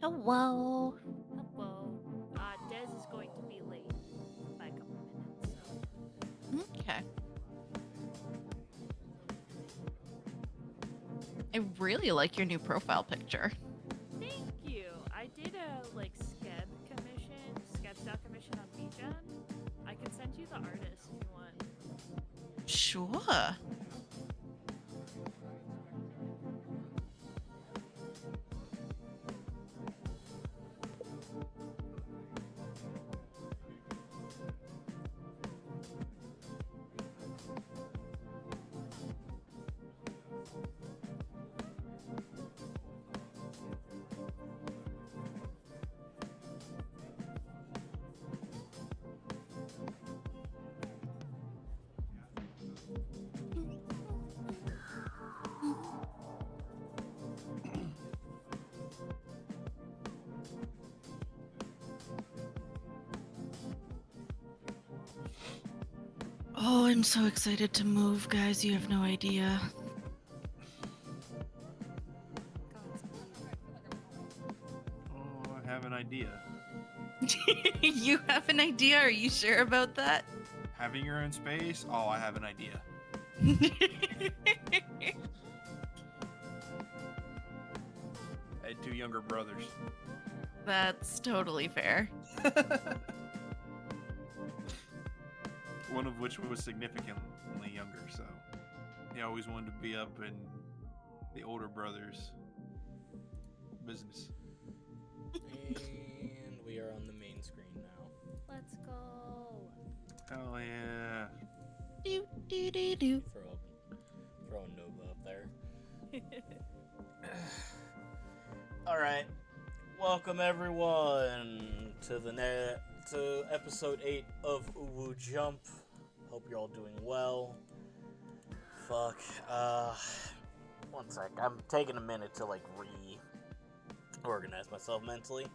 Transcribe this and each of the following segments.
Hello. Hello. Des is going to be late by a couple minutes, so. Okay. I really like your new profile picture. Thank you. I did a skeb stock commission on VGen. I can send you the artist if you want. Sure. Oh, I'm so excited to move, guys. You have no idea. Oh, I have an idea. You have an idea? Are you sure about that? Having your own space? Oh, I have an idea. I had 2 younger brothers. That's totally fair. One of which was significantly younger, so he always wanted to be up in the older brother's business. And we are on the main screen now. Let's go. Hell yeah. Do, do, do, do. Throw Nova up there. Alright. Welcome everyone to episode 8 of UwU Jump. Hope you're all doing well. Fuck. One sec. I'm taking a minute to reorganize myself mentally.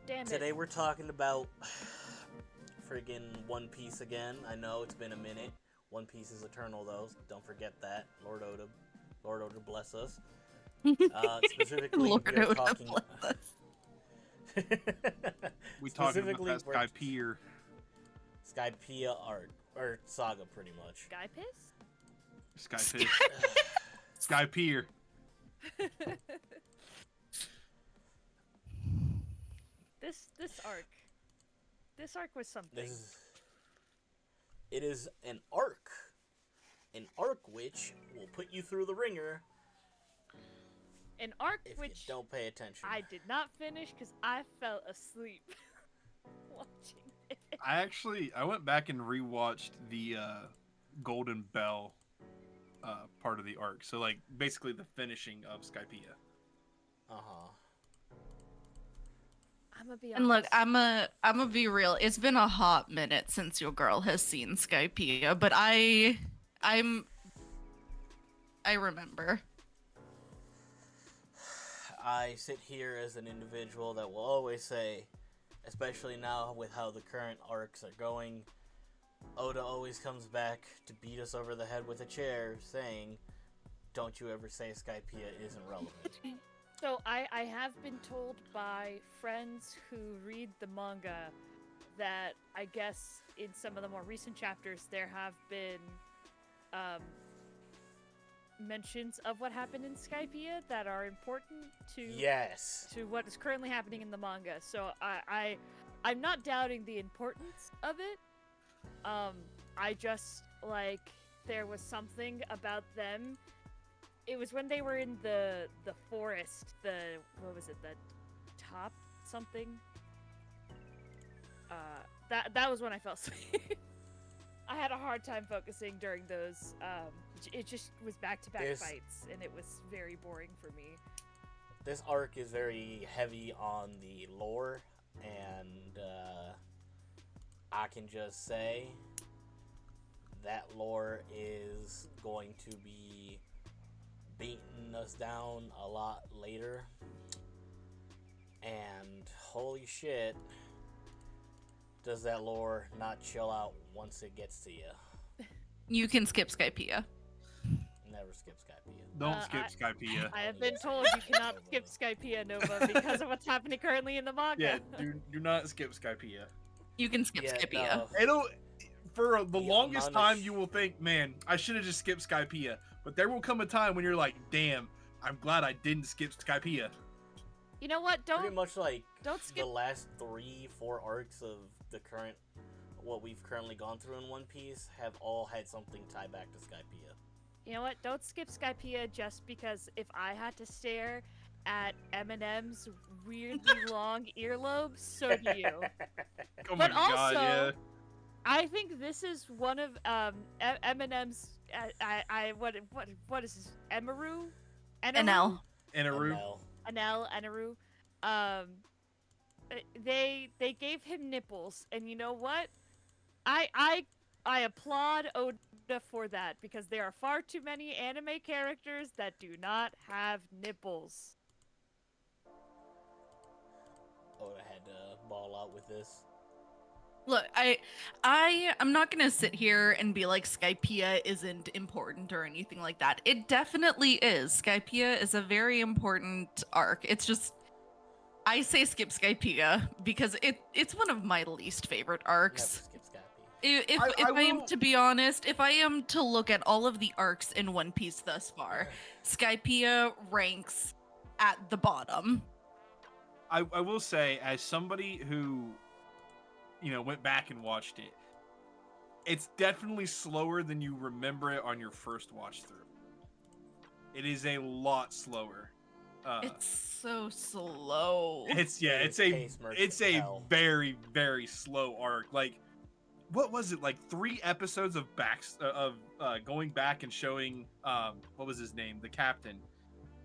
Damn it. Today we're talking about friggin' One Piece again. I know it's been a minute. One Piece is eternal though. Don't forget that. Lord Oda bless us. Specifically, Lord we are Oda talking. bless us. We talking about Specifically, that Skypiea. Skypiea art or Saga, pretty much. Guy piss? Skypiea. Skypiea. This arc was something. It is an arc which will put you through the ringer. An arc If which you don't pay attention. I did not finish because I fell asleep watching it. I went back and rewatched the Golden Bell part of the arc. So basically the finishing of Skypiea. Uh-huh. I'm gonna be honest. And look, I'm gonna be real. It's been a hot minute since your girl has seen Skypiea, but I remember. I sit here as an individual that will always say, especially now with how the current arcs are going, Oda always comes back to beat us over the head with a chair, saying, "Don't you ever say Skypiea isn't relevant." So I have been told by friends who read the manga that I guess in some of the more recent chapters there have been mentions of what happened in Skypiea that are important to Yes. to what is currently happening in the manga. So I'm not doubting the importance of it. I just there was something about them. It was when they were in the forest, what was it, the top something? That was when I fell asleep. I had a hard time focusing during those. It just was back-to-back fights, and it was very boring for me. This arc is very heavy on the lore, and I can just say that lore is going to be beating us down a lot later. And holy shit, does that lore not chill out once it gets to you. You can skip Skypiea. Never skip Skypiea. Don't skip Skypiea. I have been told you cannot skip Skypiea Nova because of what's happening currently in the manga. Yeah, do not skip Skypiea. You can skip Skypiea. No. It'll for the The longest amount of time you will think, man, I should have just skipped Skypiea. But there will come a time when you're like, damn, I'm glad I didn't skip Skypiea. You know what? Pretty much like don't skip. the last 3-4 arcs of the current, what we've currently gone through in One Piece, have all had something tied back to Skypiea. You know what? Don't skip Skypiea just because if I had to stare at Eminem's weirdly long earlobes, so do you. Oh But my god, also, yeah. I think this is one of Eminem's. What is this? Emeru? Enel. Inaru. Enel. They gave him nipples, and you know what? I applaud Oda for that because there are far too many anime characters that do not have nipples. Oda had to ball out with this. Look, I'm not gonna sit here and be like Skypiea isn't important or anything like that. It definitely is. Skypiea is a very important arc. It's just I say skip Skypiea because it's one of my least favorite Never arcs. skip Skypiea. If I am to be honest, if I am to look at all of the arcs in One Piece thus far, Skypiea ranks at the bottom. I will say, as somebody who, went back and watched it, it's definitely slower than you remember it on your first watch through. It is a lot slower. It's so slow. It's Pace a hell. very, very slow arc. Like, what was it? Like 3 episodes of going back and showing what was his name, the captain,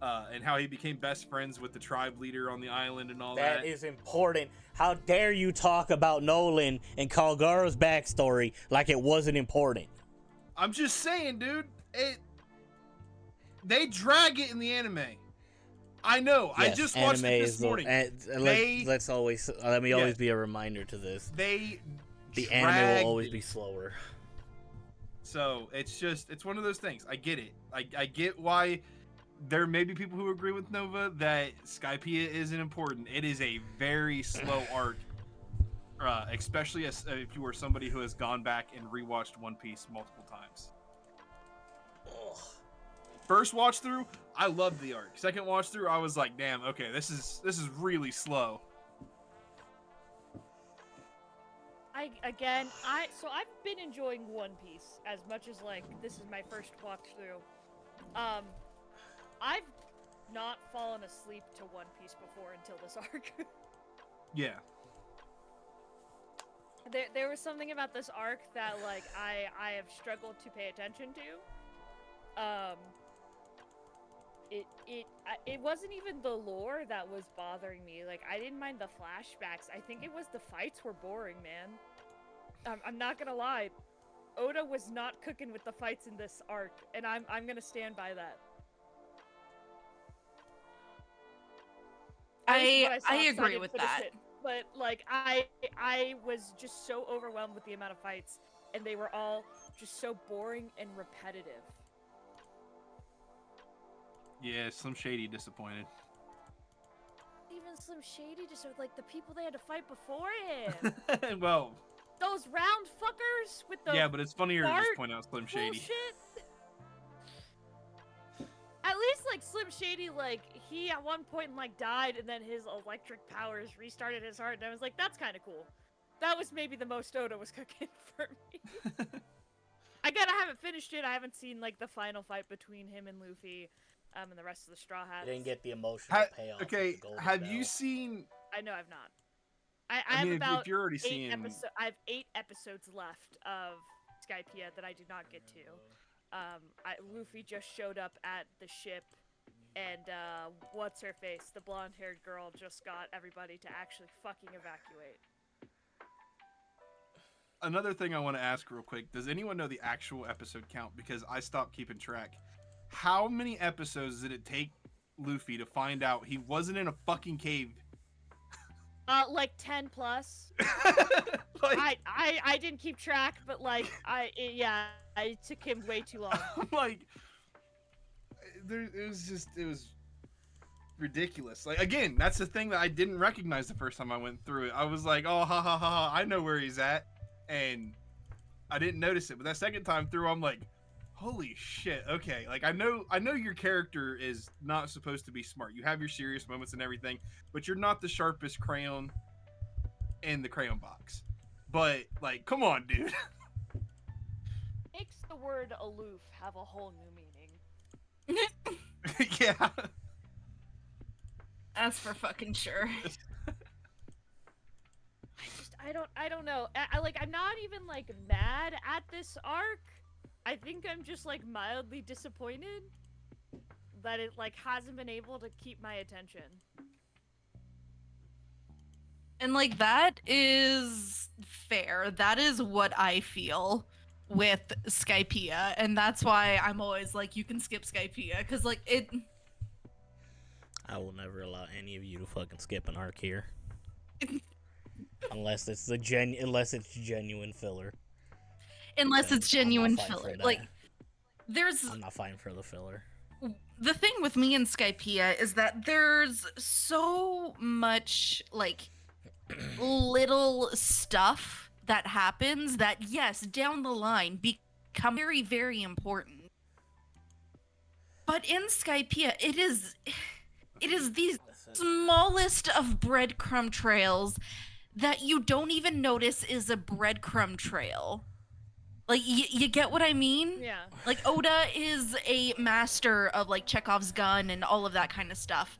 and how he became best friends with the tribe leader on the island and all that. That is important. How dare you talk about Nolan and Kalgara's backstory like it wasn't important? I'm just saying, dude. They drag it in the anime. I know. I Yes, just watched anime it this is the- morning. let me always be a reminder to this. They The anime dragged will always it. be slower. So it's one of those things. I get it. I get why there may be people who agree with Nova that Skypiea isn't important. It is a very slow arc, especially if you are somebody who has gone back and rewatched One Piece multiple times. Ugh. First watch through, I loved the arc. Second watch through, I was like, damn, okay, this is really slow. I've been enjoying One Piece as much as like this is my first watch through. I've not fallen asleep to One Piece before until this arc. Yeah. There was something about this arc that like I have struggled to pay attention to. It wasn't even the lore that was bothering me. Like I didn't mind the flashbacks. I think it was the fights were boring, man. I'm not gonna lie. Oda was not cooking with the fights in this arc, and I'm gonna stand by that. At least what saw, I 'cause agree didn't with finish that. it. But like I was just so overwhelmed with the amount of fights, and they were all just so boring and repetitive. Yeah, Slim Shady disappointed. Even Slim Shady, just like the people they had to fight before him. Well, Those round fuckers with the yeah, but it's funnier to fart just point out Slim Shady. bullshit. At least like Slim Shady, like he at one point like died, and then his electric powers restarted his heart, and I was like, that's kind of cool. That was maybe the most Oda was cooking for me. Again, I haven't finished it. I haven't seen like the final fight between him and Luffy, and the rest of the Straw Hats. You didn't get the emotional payoff. Okay, of the golden have bell. you seen? I know I've not. I I mean, have about if you're already 8 seeing, episodes. I have 8 episodes left of Skypiea that I did not get to. Luffy just showed up at the ship, and what's her face, the blonde-haired girl, just got everybody to actually fucking evacuate. another thing I want to ask real quick: does anyone know the actual episode count? Because I stopped keeping track. How many episodes did it take Luffy to find out he wasn't in a fucking cave? Like 10 plus. Like, I didn't keep track, but like it took him way too long. I'm like, it was ridiculous. Like, again, that's the thing that I didn't recognize the first time I went through it. I was like, oh, ha ha ha ha, I know where he's at, and I didn't notice it. But that second time through, I'm like, holy shit. Okay, like I know your character is not supposed to be smart. You have your serious moments and everything, but you're not the sharpest crayon in the crayon box. But like, come on, dude. Makes the word aloof have a whole new meaning. Yeah. That's for fucking sure. I don't know. I'm not even like mad at this arc. I think I'm just like mildly disappointed that it like hasn't been able to keep my attention. And like that is fair. That is what I feel with Skypiea, and that's why I'm always like, you can skip Skypiea, because like it. I will never allow any of you to fucking skip an arc here, unless it's genuine filler. Unless it's genuine fighting for filler. that. Like, there's I'm not fighting for the filler. the thing with me and Skypiea is that there's so much like little stuff that happens that, yes, down the line become very, very important. But in Skypiea, it is these smallest of breadcrumb trails that you don't even notice is a breadcrumb trail. Like, you get what I mean? Yeah. Like, Oda is a master of, like, Chekhov's gun and all of that kind of stuff.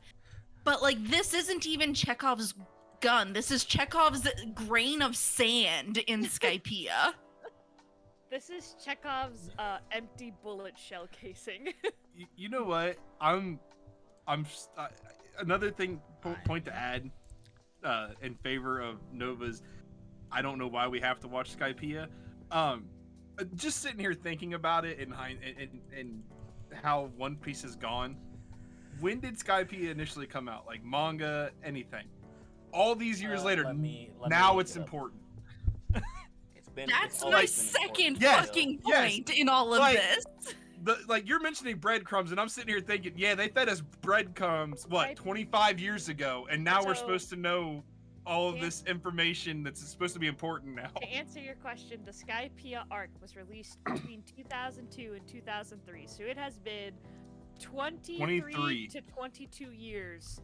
But, like, this isn't even Chekhov's gun. This is Chekhov's grain of sand in Skypiea. This is Chekhov's empty bullet shell casing. You know what? Another thing, point to add in favor of Nova's, I don't know why we have to watch Skypiea. Just sitting here thinking about it and how One Piece is gone. When did Skypiea initially come out? Like manga, anything? All these years later, now it's important. That's my second fucking point in all of this. Like you're mentioning breadcrumbs, and I'm sitting here thinking, yeah, they fed us breadcrumbs, what, 25 years ago, and now we're supposed to know all of this information that's supposed to be important now. To answer your question, the Skypiea arc was released between 2002 and 2003, so it has been 23 to 22 years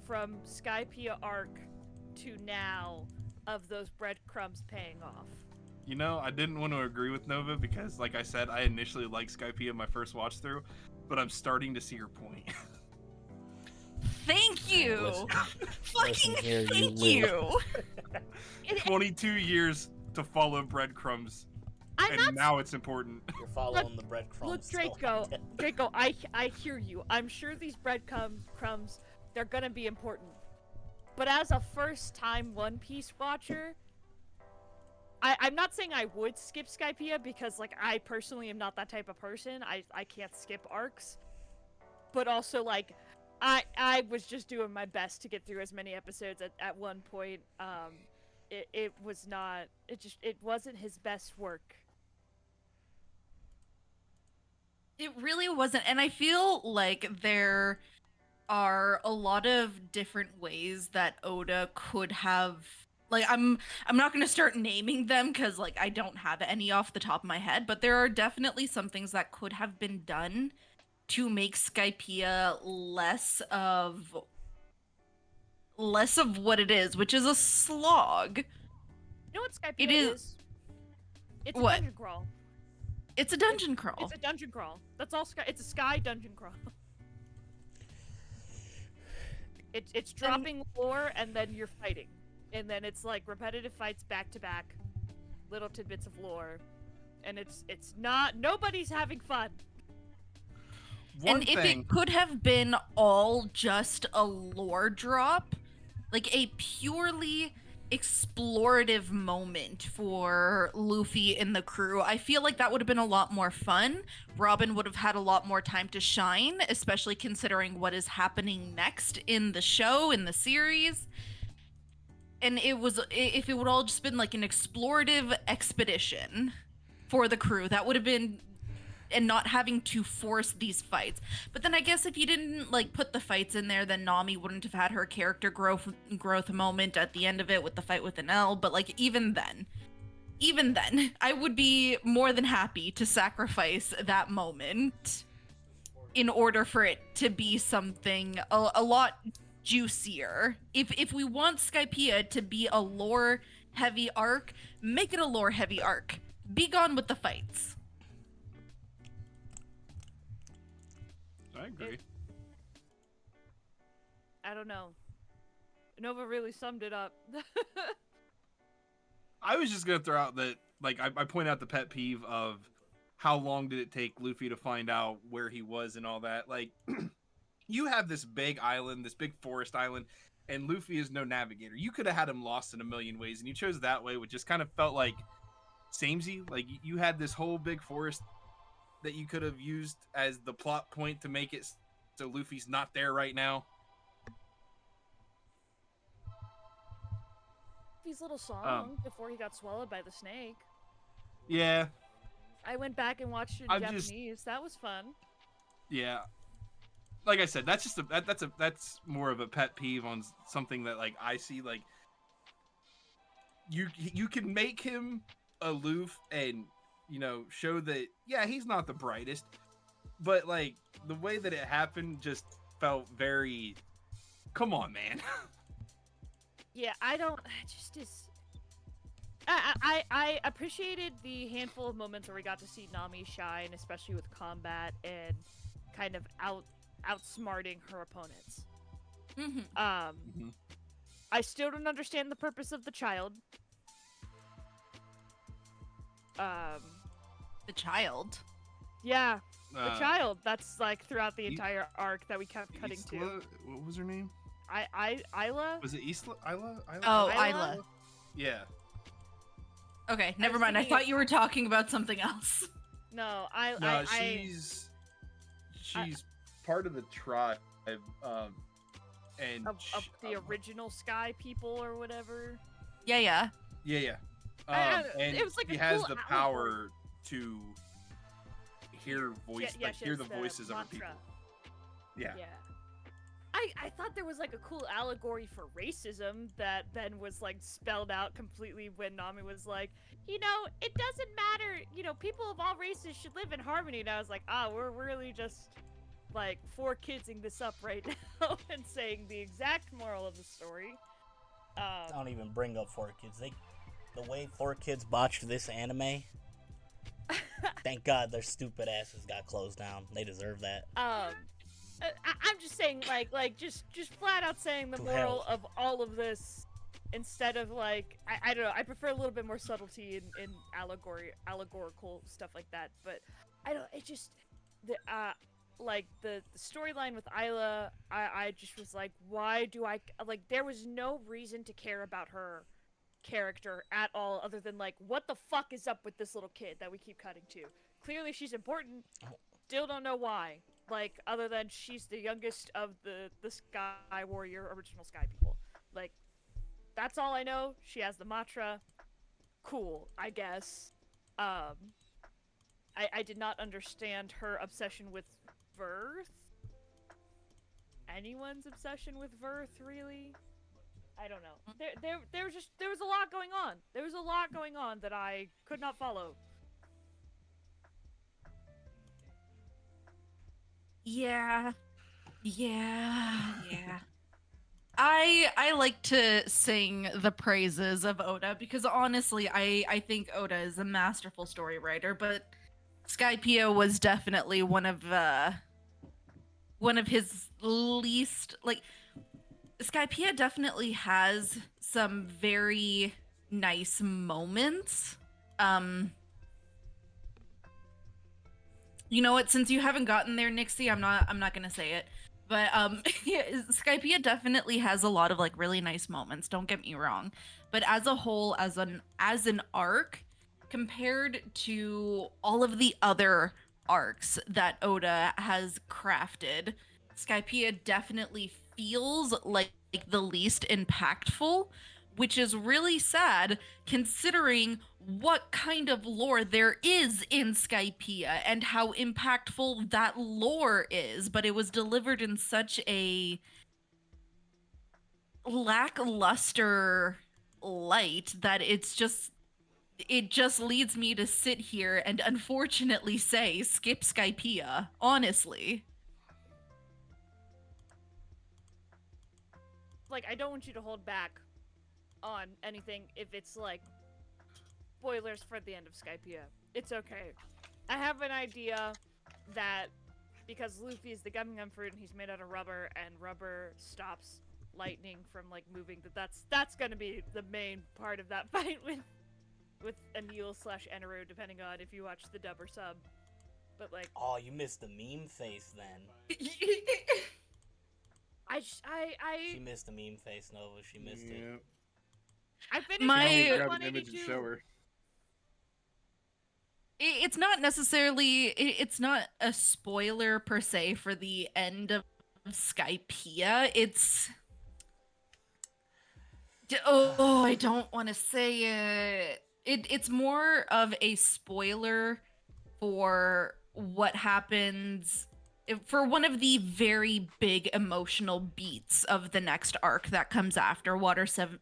from Skypiea arc to now of those breadcrumbs paying off. You know, I didn't want to agree with Nova because, like I said, I initially liked Skypiea my first watch through, but I'm starting to see her point. Thank you! Listen here, Thank you you! 22 years to follow breadcrumbs, and now it's important. You're following the breadcrumbs. Look, Draco, I hear you. I'm sure these breadcrumbs, they're gonna be important. But as a first-time One Piece watcher, I'm not saying I would skip Skypiea because, like, I personally am not that type of person. I can't skip arcs. But also, like, I was just doing my best to get through as many episodes at one point. It wasn't his best work. It really wasn't, and I feel like there are a lot of different ways that Oda could have, like, I'm not going to start naming them because, like, I don't have any off the top of my head, but there are definitely some things that could have been done to make Skypiea less of what it is, which is a slog. You know what Skypiea is? It's what? A dungeon crawl. It's a dungeon crawl. It's a dungeon crawl. That's all. It's a sky dungeon crawl. It's dropping lore and then you're fighting, and then it's like repetitive fights back to back, little tidbits of lore, and it's not. Nobody's having fun. If it could have been all just a lore drop, like a purely explorative moment for Luffy and the crew, I feel like that would have been a lot more fun. Robin would have had a lot more time to shine, especially considering what is happening next in the show, in the series. And if it would all just been like an explorative expedition for the crew, that would have been and not having to force these fights. But then I guess if you didn't like put the fights in there, then Nami wouldn't have had her character growth moment at the end of it with the fight with Enel. But like even then, I would be more than happy to sacrifice that moment in order for it to be something a lot juicier. If we want Skypiea to be a lore heavy arc, make it a lore heavy arc. Be gone with the fights. I agree. I don't know. Nova really summed it up. I was just gonna throw out that, like, I point out the pet peeve of how long did it take Luffy to find out where he was and all that. Like, you have this big island, this big forest island, and Luffy is no navigator. You could have had him lost in a million ways, and you chose that way, which just kind of felt like samey. Like, you had this whole big forest that you could have used as the plot point to make it so Luffy's not there right now. His little song before he got swallowed by the snake. Yeah. I went back and watched it in Japanese. That was fun. Yeah. Like I said, that's just that's more of a pet peeve on something that, like, I see. Like, you can make him aloof and, you know, show that, yeah, he's not the brightest, but like the way that it happened just felt very, come on, man. Yeah, I appreciated the handful of moments where we got to see Nami shine, especially with combat and kind of outsmarting her opponents. I still don't understand the purpose of the child. The child. Yeah, the child. That's like throughout the entire arc that we kept cutting Isla? to. What was her name? Isla? Was it Isla? Isla? Oh, Isla? Isla. Yeah. Okay, never was mind. I thinking thought you were talking about something else. No, No, she's part of the tribe, and of the original Sky people or whatever. Yeah. Yeah. And it was like he a has cool the allegory. power to hear She hear has the voices of her people. mantra. Yeah. I thought there was like a cool allegory for racism that then was like spelled out completely when Nami was like, you know, it doesn't matter, you know, people of all races should live in harmony. And I was like, we're really just like 4kidsing this up right now and saying the exact moral of the story. Don't even bring up 4Kids. The way 4Kids botched this anime, thank God their stupid asses got closed down. They deserve that. I'm just saying, like, just flat out saying the To moral hell. of all of this, instead of like, I don't know. I prefer a little bit more subtlety in allegorical stuff like that. But I don't. It just the storyline with Isla. I just was like, why do I like? There was no reason to care about her character at all, other than like, what the fuck is up with this little kid that we keep cutting to? Clearly, she's important. Still don't know why. Like, other than she's the youngest of the Sky Warrior original Sky people. Like, that's all I know. She has the mantra. Cool, I guess. I did not understand her obsession with Verth. Anyone's obsession with Verth, really? I don't know. There was a lot going on. There was a lot going on that I could not follow. Yeah. I like to sing the praises of Oda because honestly, I think Oda is a masterful story writer, but Skypiea was definitely one of his least, like, Skypiea definitely has some very nice moments. You know what? Since you haven't gotten there, Nixie, I'm not gonna say it, but yeah, Skypiea definitely has a lot of like really nice moments. Don't get me wrong, but as a whole, as an arc, compared to all of the other arcs that Oda has crafted, Skypiea definitely feels like the least impactful, which is really sad considering what kind of lore there is in Skypiea and how impactful that lore is, but it was delivered in such a lackluster light that it just leads me to sit here and unfortunately say skip Skypiea, honestly. Like, I don't want you to hold back on anything if it's like spoilers for the end of Skypiea. It's okay. I have an idea that because Luffy is the Gum fruit and he's made out of rubber and rubber stops lightning from like moving, that's gonna be the main part of that fight with Enel / Eneru, depending on if you watch the dub or sub. But like, Oh, you missed the meme face then. She missed the meme face, Nova. She missed it. I finished My- episode grab an image and 182. show her. It's not necessarily, it's not a spoiler per se for the end of Skypiea. I don't want to say it. It's more of a spoiler for what happens for one of the very big emotional beats of the next arc that comes after Water 7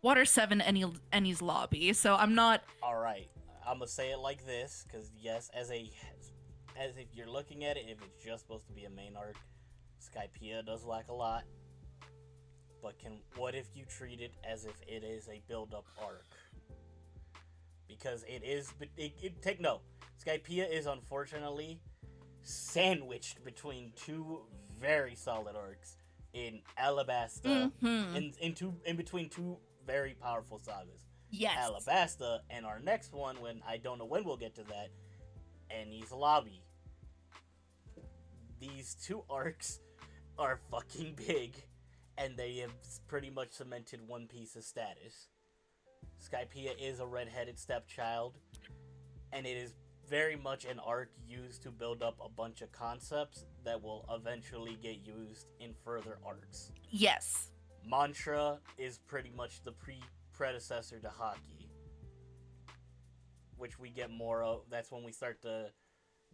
Eni's lobby. So I'm not. All right, I'm gonna say it like this, because yes, as if you're looking at it, if it's just supposed to be a main arc, Skypiea does lack a lot. But what if you treat it as if it is a build-up arc? Because it is. Take note. Skypiea is unfortunately sandwiched between two very solid arcs in Alabasta, in between two very powerful sagas. Yes. Alabasta, and our next one, when I don't know when we'll get to that, Eni's lobby. These two arcs are fucking big, and they have pretty much cemented One Piece's status. Skypiea is a red-headed stepchild, and it is very much an arc used to build up a bunch of concepts that will eventually get used in further arcs. Yes. Mantra is pretty much the predecessor to Hockey, which we get more of. That's when we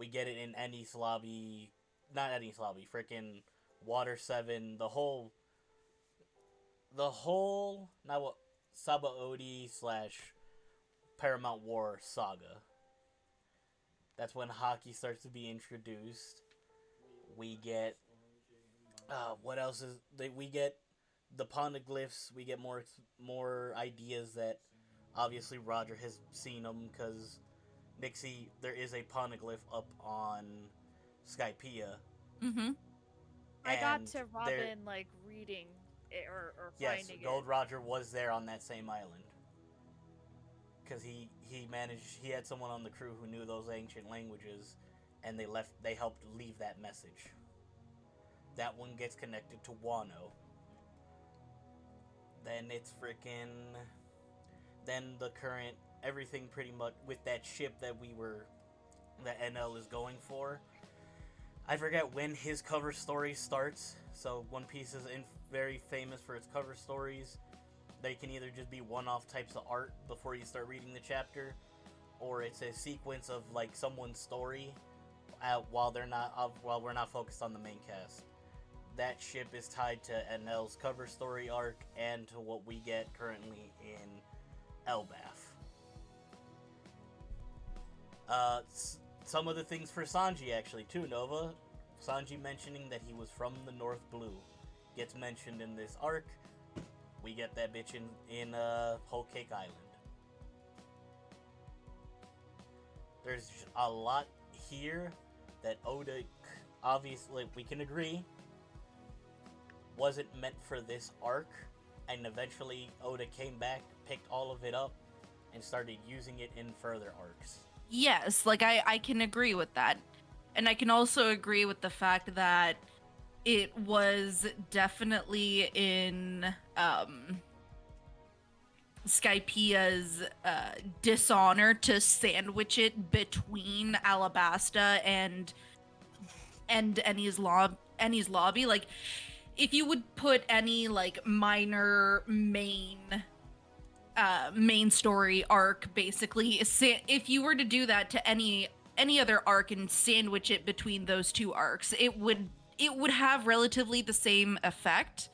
get it in Eni's lobby, not Eni's lobby, frickin' Water 7, the whole, not what, Sabaody / Paramount War saga. That's when Hockey starts to be introduced. We get, what else is, we get the poneglyphs. We get more ideas that, obviously Roger has seen them, because Nixie, there is a poneglyph up on Skypiea. Mm-hmm. I got And to Robin like reading it or yes, finding Gold it. Roger was there on that same island. Because he had someone on the crew who knew those ancient languages, and they helped leave that message. That one gets connected to Wano. Then it's then the current, everything pretty much, with that ship that Enel is going for. I forget when his cover story starts, so One Piece is very famous for its cover stories. They can either just be one-off types of art before you start reading the chapter, or it's a sequence of like someone's story while we're not focused on the main cast. That ship is tied to Enel's cover story arc and to what we get currently in Elbaf. Some of the things for Sanji actually too, Nova. Sanji mentioning that he was from the North Blue gets mentioned in this arc. We get that bitch in Whole Cake Island. There's a lot here that Oda, obviously, we can agree, wasn't meant for this arc, and eventually Oda came back, picked all of it up, and started using it in further arcs. Yes, like I can agree with that. And I can also agree with the fact that it was definitely in Skypiea's dishonor to sandwich it between Alabasta and Eni's lobby. Like if you would put any like minor main story arc, basically, if you were to do that to any other arc and sandwich it between those two arcs, it would have relatively the same effect,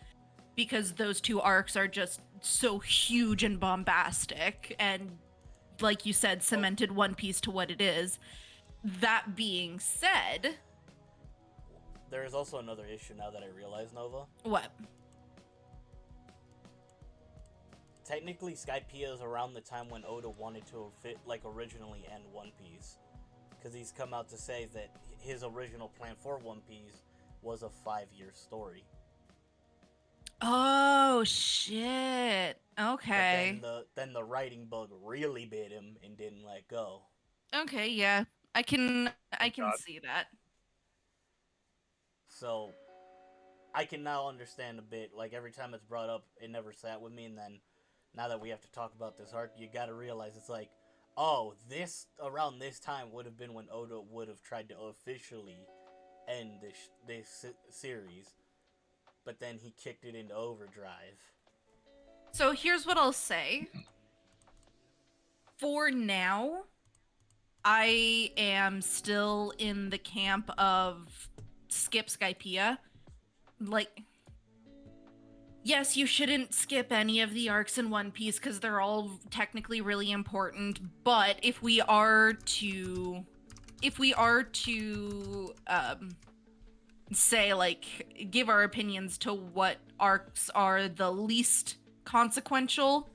because those two arcs are just so huge and bombastic and, like you said, cemented One Piece to what it is. That being said, There is also another issue now that I realize, Nova. what? Technically, Skypiea is around the time when Oda wanted to originally end One Piece. Because he's come out to say that his original plan for One Piece was a 5-year story. Oh shit. Okay. But then the writing bug really bit him and didn't let go. Okay, yeah. I can God. see that. So I can now understand a bit. Like, every time it's brought up, it never sat with me, and then now that we have to talk about this arc, you gotta realize it's like, oh, around this time would have been when Oda would have tried to officially end this series, but then he kicked it into overdrive. So here's what I'll say. For now, I am still in the camp of skip Skypiea. Like, yes, you shouldn't skip any of the arcs in One Piece because they're all technically really important, but if we are to say, like, give our opinions to what arcs are the least consequential,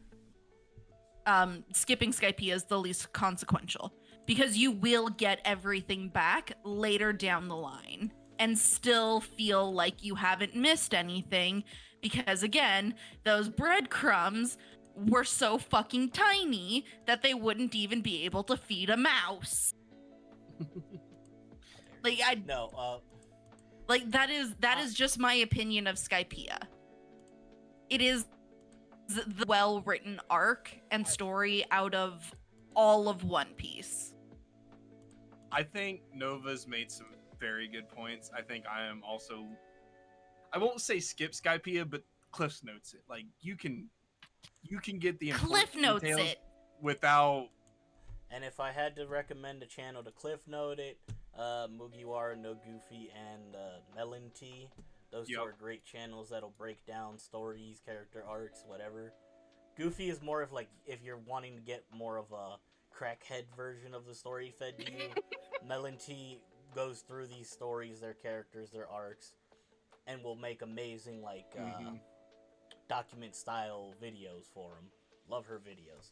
skipping Skypiea is the least consequential, because you will get everything back later down the line and still feel like you haven't missed anything, because again, those breadcrumbs were so fucking tiny that they wouldn't even be able to feed a mouse. Like, that is just my opinion of Skypiea. It is the well-written arc and story out of all of One Piece. I think Nova's made some very good points. I think I am also, I won't say skip Skypiea, but Cliff Notes it. Like, you can get the Cliff important Notes details it. without. And if I had to recommend a channel to Cliff Note it, Mugiwara no Goofy and Melon Tea. Those two are great channels that'll break down stories, character arcs, whatever. Goofy is more of like, if you're wanting to get more of a crackhead version of the story fed to you. Melon Tea goes through these stories, their characters, their arcs, and will make amazing, like, document style videos for them. Love her videos.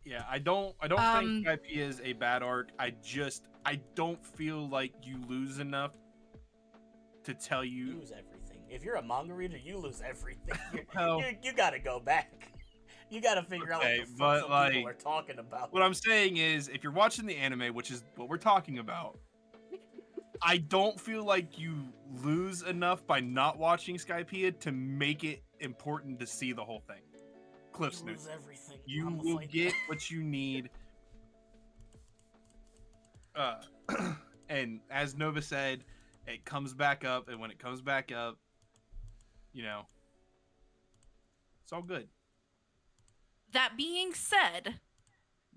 Yeah, I don't think Skypiea is a bad arc. I don't feel like you lose enough to tell you. You lose everything. If you're a manga reader, you lose everything. Well, you gotta go back. You gotta figure out what the fuck some people are talking about. What I'm saying is, if you're watching the anime, which is what we're talking about, I don't feel like you lose enough by not watching Skypiea to make it important to see the whole thing. Cliff Notes. Everything. You will get what you need. And as Nova said, it comes back up, and when it comes back up, you know, it's all good. That being said,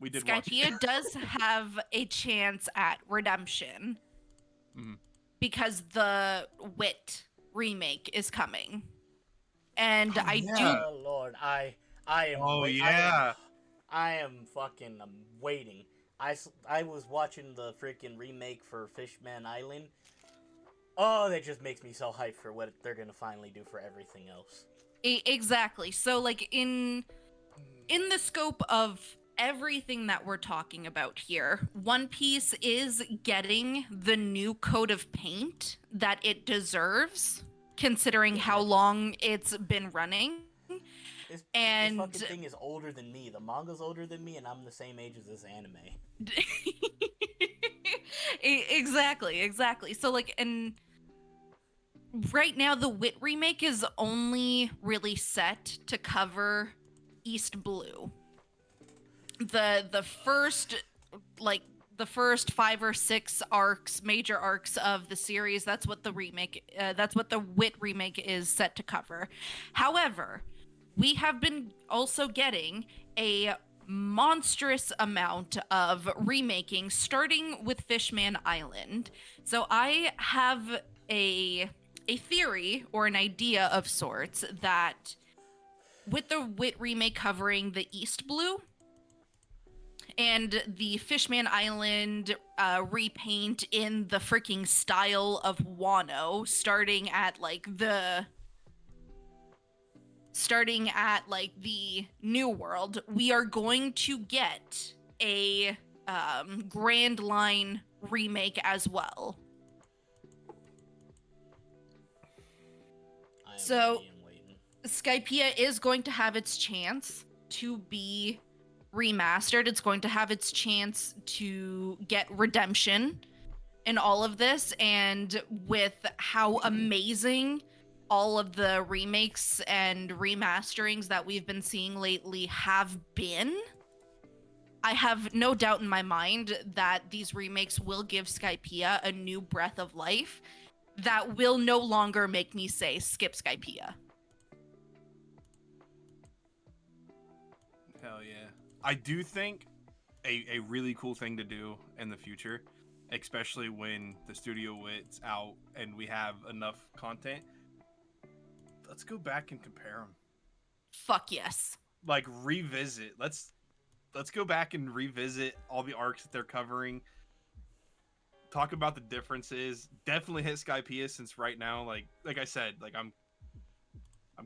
We did watch Skypiea does have a chance at redemption because the Wit remake is coming, and Oh Lord, I am. Oh yeah. I am fucking waiting. I was watching the freaking remake for Fishman Island. Oh, that just makes me so hyped for what they're gonna finally do for everything else. Exactly. So, like, in the scope of everything that we're talking about here, One Piece is getting the new coat of paint that it deserves, considering how long it's been running. This And fucking thing is older than me. The manga's older than me, and I'm the same age as this anime. Exactly. So, like, and right now the Wit remake is only really set to cover East Blue. The first, like, the first 5 or 6 arcs, major arcs of the series. That's what the Wit remake is set to cover. However, we have been also getting a monstrous amount of remaking, starting with Fishman Island. So I have a theory or an idea of sorts that with the Wit remake covering the East Blue and the Fishman Island repaint in the freaking style of Wano, starting at like the New World, we are going to get a Grand Line remake as well. I am So- ready and waiting. Skypiea is going to have its chance to be remastered. It's going to have its chance to get redemption in all of this, and with how amazing all of the remakes and remasterings that we've been seeing lately have been, I have no doubt in my mind that these remakes will give Skypiea a new breath of life that will no longer make me say skip Skypiea. Hell yeah. I do think a really cool thing to do in the future, especially when the Studio Wit's out and we have enough content, let's go back and compare them. Fuck yes. Like revisit. Let's go back and revisit all the arcs that they're covering. Talk about the differences. Definitely hit Skypiea, since right now, like I said, like I'm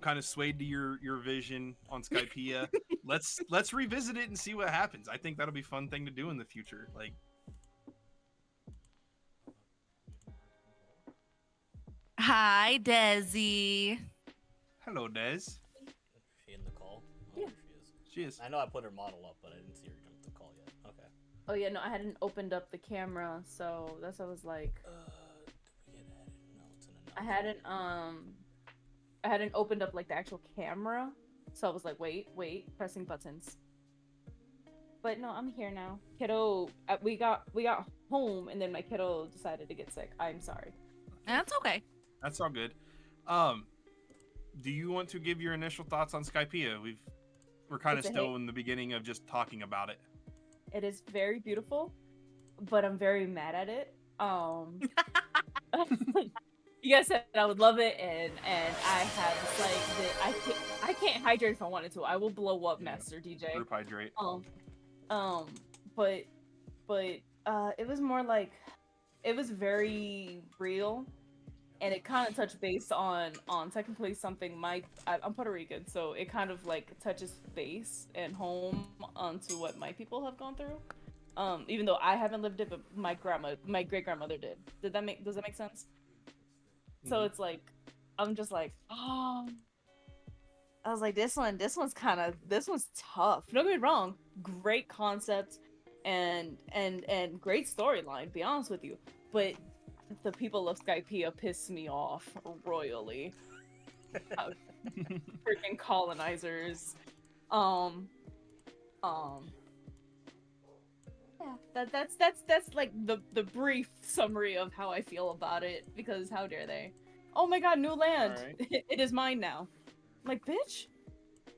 kind of swayed to your vision on Skypiea. let's revisit it and see what happens. I think that'll be a fun thing to do in the future. Like, Hi, Desi. hello, Des. Is she in the call? Oh, Yeah. she is. She is. I know I put her model up, but I didn't see her jump the call yet. Okay. Oh yeah, no, I hadn't opened up the camera, so that's what I was like. Did we get added? No, it's in I another. hadn't opened up like the actual camera, so I was like, wait, pressing buttons. But no, I'm here now. Kiddo, we got home, and then my kiddo decided to get sick. I'm sorry. That's okay. That's all good. Do you want to give your initial thoughts on Skypiea? We're kind of It's a still hit. in the beginning of just talking about it. It is very beautiful, but I'm very mad at it. You guys said I would love it, and I have this, like I can't hydrate if I wanted to. I will blow up, Yeah. Master DJ. Group hydrate. But it was more like it was very real, and it kind of touched base on technically something I'm Puerto Rican, so it kind of like touches base and home onto what my people have gone through. Even though I haven't lived it, but my great grandmother did. Does that make sense? So it's like I'm just like, oh, I was like, this one's tough. Don't get me wrong, great concept and great storyline, to be honest with you. But the people of Skypiea piss me off royally. Freaking colonizers. Yeah, that's like the brief summary of how I feel about it, because how dare they? Oh my god, new land. Alright. It is mine now. I'm like, bitch.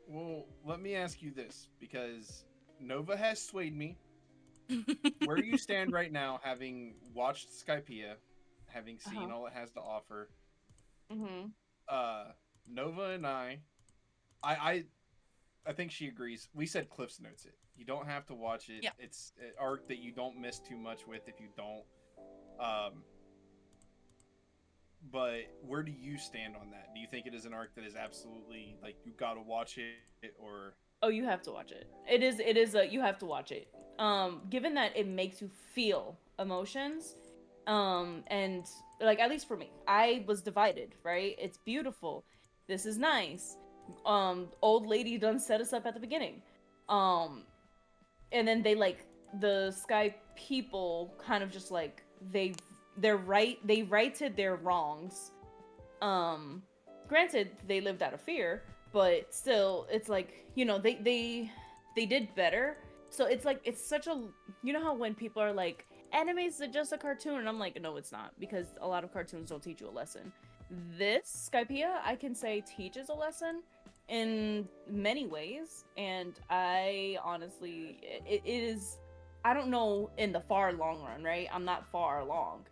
Well, let me ask you this, because Nova has swayed me. Where do you stand right now, having watched Skypiea, having seen all it has to offer? Mm-hmm. Nova and I think she agrees. We said Cliff's Notes it. You don't have to watch it. Yeah. It's an arc that you don't miss too much with if you don't. But where do you stand on that? Do you think it is an arc that is absolutely, like, you gotta watch it, or? Oh, you have to watch it. It is you have to watch it. Given that it makes you feel emotions, and like, at least for me, I was divided, right? It's beautiful. This is nice. Old lady done set us up at the beginning. And then they, like, the Sky people kind of just like they righted their wrongs. Granted, they lived out of fear, but still, it's like, you know, they did better So it's like it's such a you know how when people are like animes are just a cartoon and I'm like no it's not because a lot of cartoons don't teach you a lesson. This Skypiea I can say teaches a lesson in many ways and I honestly it is I don't know in the far long run, right? I'm not far along.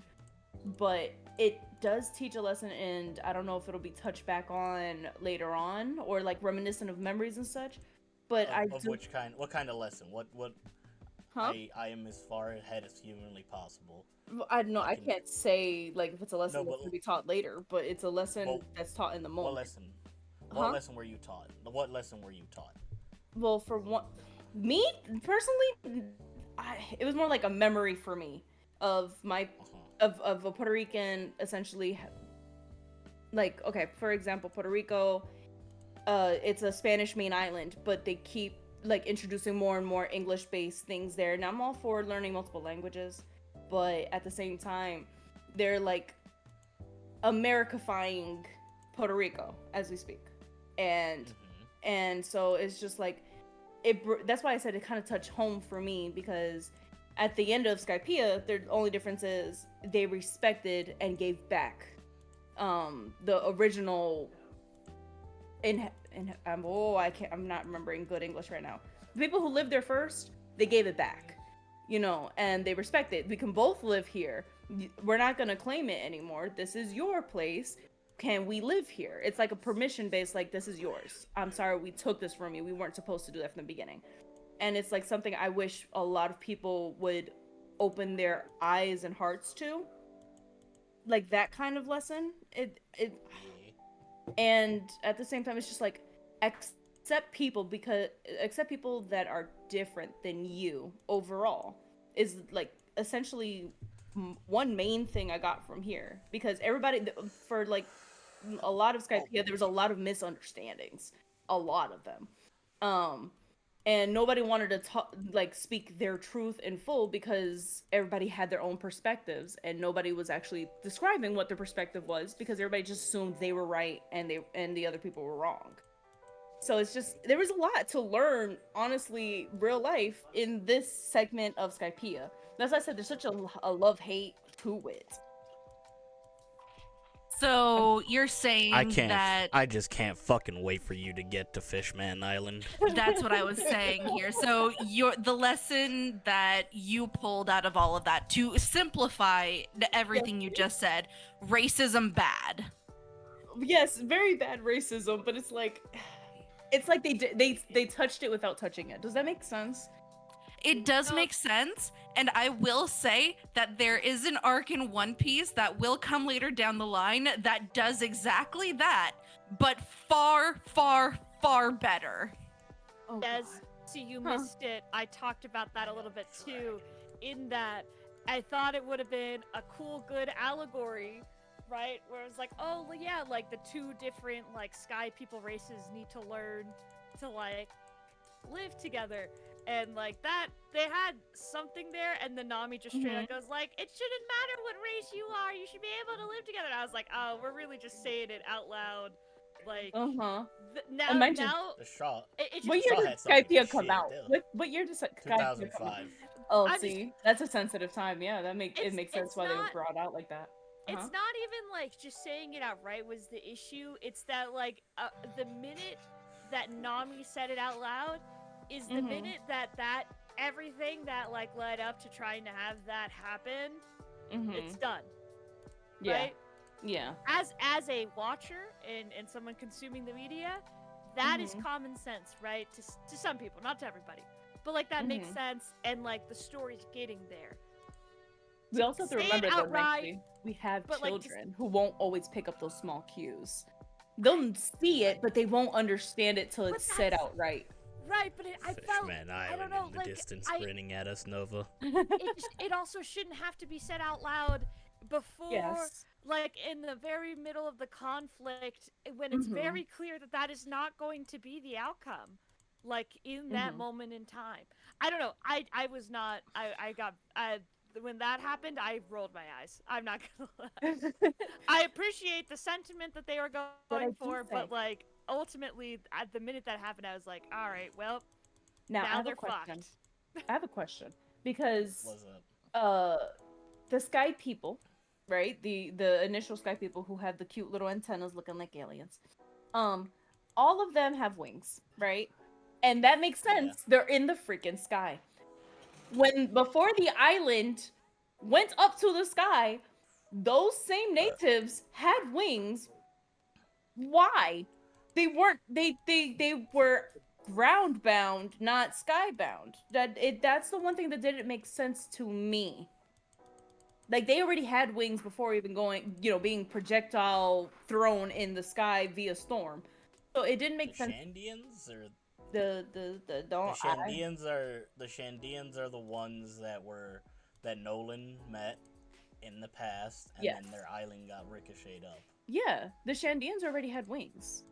But it does teach a lesson and I don't know if it'll be touched back on later on or like reminiscent of memories and such. But Of which kind? What kind of lesson? What? Huh? I am as far ahead as humanly possible. I don't know. I I can- can't say like if it's a lesson No, that's but- gonna be taught later, but it's a lesson Well, that's taught in the What moment. lesson? What Huh? lesson were you taught? What lesson were you taught? Well, for one, me personally, it was more like a memory for me of my of a Puerto Rican essentially. Like okay, for example, Puerto Rico, it's a Spanish main island, but they keep like introducing more and more English-based things there. And I'm all for learning multiple languages, but at the same time, they're like Americifying Puerto Rico as we speak, and so it's just like that's why I said it kind of touched home for me because at the end of Skypiea, the only difference is they respected and gave back the original I'm not remembering good English right now. The people who lived there first, they gave it back, and they respect it. We can both live here. We're not gonna claim it anymore. This is your place. Can we live here? It's like a permission based, like this is yours. I'm sorry we took this from you. We weren't supposed to do that from the beginning. And it's like something I wish a lot of people would open their eyes and hearts to. Like that kind of lesson. And at the same time it's just like accept people that are different than you overall is like essentially one main thing I got from here because everybody for like a lot of Skypiea there was a lot of misunderstandings, a lot of them, and nobody wanted to speak their truth in full because everybody had their own perspectives and nobody was actually describing what their perspective was because everybody just assumed they were right and the other people were wrong. So it's just there was a lot to learn, honestly, real life in this segment of Skypiea. As I said, there's such a love-hate to it. So you're saying that I just can't fucking wait for you to get to Fishman Island. that's what I was saying here. So the lesson that you pulled out of all of that to simplify everything you just said, racism bad. Yes, very bad racism, but it's like they touched it without touching it. Does that make sense? It does make sense, and I will say that there is an arc in One Piece that will come later down the line that does exactly that, but far, far, far better. Oh, Yes, God. so you missed it. I talked about that a little bit too, in that I thought it would have been a cool, good allegory, right? Where it was like, oh, well, yeah, like the two different, like, sky people races need to learn to, like, live together. And, like, that, they had something there, and the Nami just straight up goes, like, it shouldn't matter what race you are, you should be able to live together. And I was like, oh, we're really just saying it out loud. Like, now, The Shaw. it What just, year Shaw did had something Skypiea for come shit, out? too. What year did Skypiea come out? 2005. Oh, I'm see, that's a sensitive time. Yeah, it makes It's sense why they were not- brought out like that. It's not even like just saying it outright was the issue. It's that like the minute that Nami said it out loud is the minute that everything that like led up to trying to have that happen, it's done. Yeah. Right? Yeah. As a watcher and someone consuming the media, that is common sense, right? To some people, not to everybody. But like that makes sense, and like the story's getting there. We also have to Say it remember that outright, Nixie, we have but, like, just- children who won't always pick up those small cues. They'll see it, but they won't understand it till it's said that's- outright. Right, but I felt Fishman I don't Island know, in the like distance I, grinning at us, Nova. it also shouldn't have to be said out loud before, Yes. like in the very middle of the conflict, when it's very clear that that is not going to be the outcome, like in that moment in time. I don't know. I was not. I got. When that happened, I rolled my eyes. I'm not gonna lie. I appreciate the sentiment that they were going for, but like ultimately, at the minute that happened, I was like, all right, well, Now I now have a they're question. fucked. I have a question because What's up? the sky people, right? The initial sky people who have the cute little antennas looking like aliens. All of them have wings, right? And that makes Yeah. sense. They're in the freaking sky. When before the island went up to the sky, those same natives had wings. Why? They were ground bound, not sky bound. That's the one thing that didn't make sense to me. Like they already had wings before even going, being projectile thrown in the sky via storm. So it didn't The make sense. Shandians or The the don't Shandians are the ones that Nolan met in the past, and Yes. then their island got ricocheted up. Yeah, the Shandians already had wings.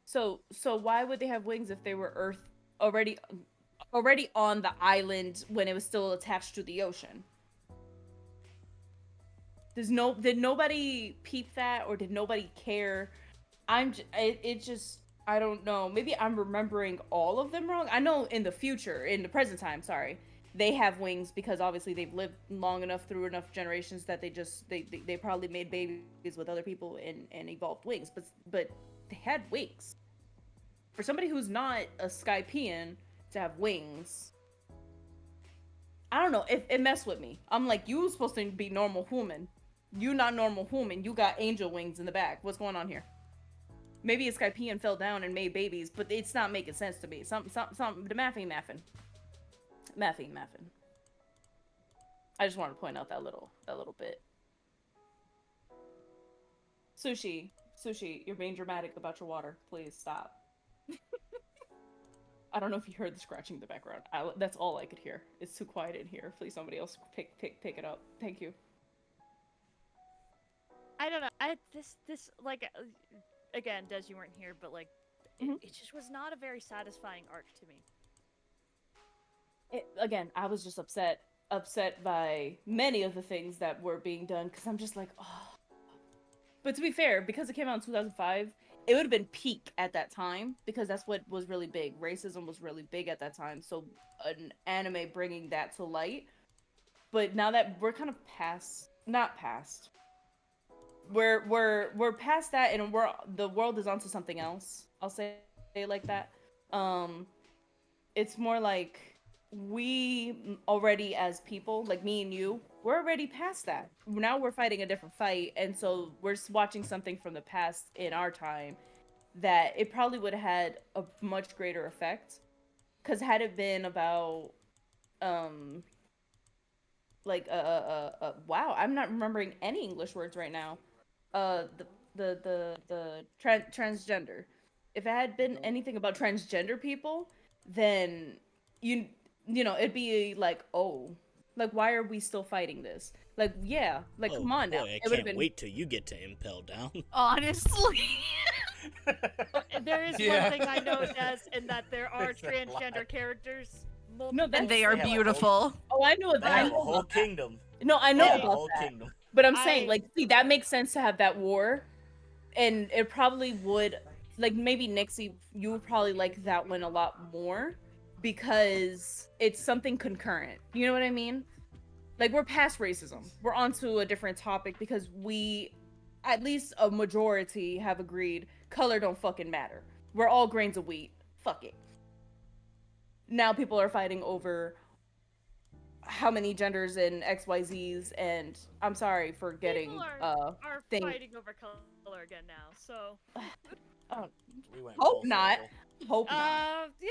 So why would they have wings if they were Earth already on the island when it was still attached to the ocean? Did nobody peep that, or did nobody care? I don't know. Maybe I'm remembering all of them wrong. I know in the present time, sorry, they have wings because obviously they've lived long enough through enough generations that they probably made babies with other people and evolved wings. But they had wings. For somebody who's not a Skypiean to have wings, I don't know. It messed with me. I'm like, you supposed to be normal human. You not normal human. You got angel wings in the back. What's going on here? Maybe a Skypiean fell down and made babies, but it's not making sense to me. Some the math ain't mathing. Math ain't mathing. I just wanted to point out that little bit. Sushi, you're being dramatic about your water. Please stop. I don't know if you heard the scratching in the background. That's all I could hear. It's too quiet in here. Please, somebody else pick it up. Thank you. I don't know. This like again, Des, you weren't here, but like it just was not a very satisfying arc to me. Again, I was just upset by many of the things that were being done because I'm just like, oh. But to be fair, because it came out in 2005, it would have been peak at that time because that's what was really big. Racism was really big at that time. So an anime bringing that to light. But now that we're kind of not past. We're past that, and the world is onto something else. I'll say it like that. It's more like we already as people, like me and you, we're already past that. Now we're fighting a different fight, and so we're watching something from the past in our time that it probably would have had a much greater effect. Because had it been about wow, I'm not remembering any English words right now. Transgender. If it had been anything about transgender people, then you know it'd be like, oh, like why are we still fighting this? Like, yeah, like come on now. Boy, I It would have can't been wait till you get to impel down. Honestly. There is Yeah. one thing I know, Des, in that there are Is that a lie? transgender characters. No, And they are They have a whole- beautiful. Oh, I know They that. I have a know whole about that. kingdom. No, I They know have a about whole that. kingdom. But I'm saying, I- like, see, that makes sense to have that war, and it probably would, like, maybe Nixie, you would probably like that one a lot more because it's something concurrent. You know what I mean? Like, we're past racism. We're onto a different topic because we, at least a majority, have agreed color don't fucking matter. We're all grains of wheat. Fuck it. Now people are fighting over how many genders in XYZs, and I'm sorry for getting People are thing. fighting over color again now. So We went Hope full not. circle. Hope not. yeah,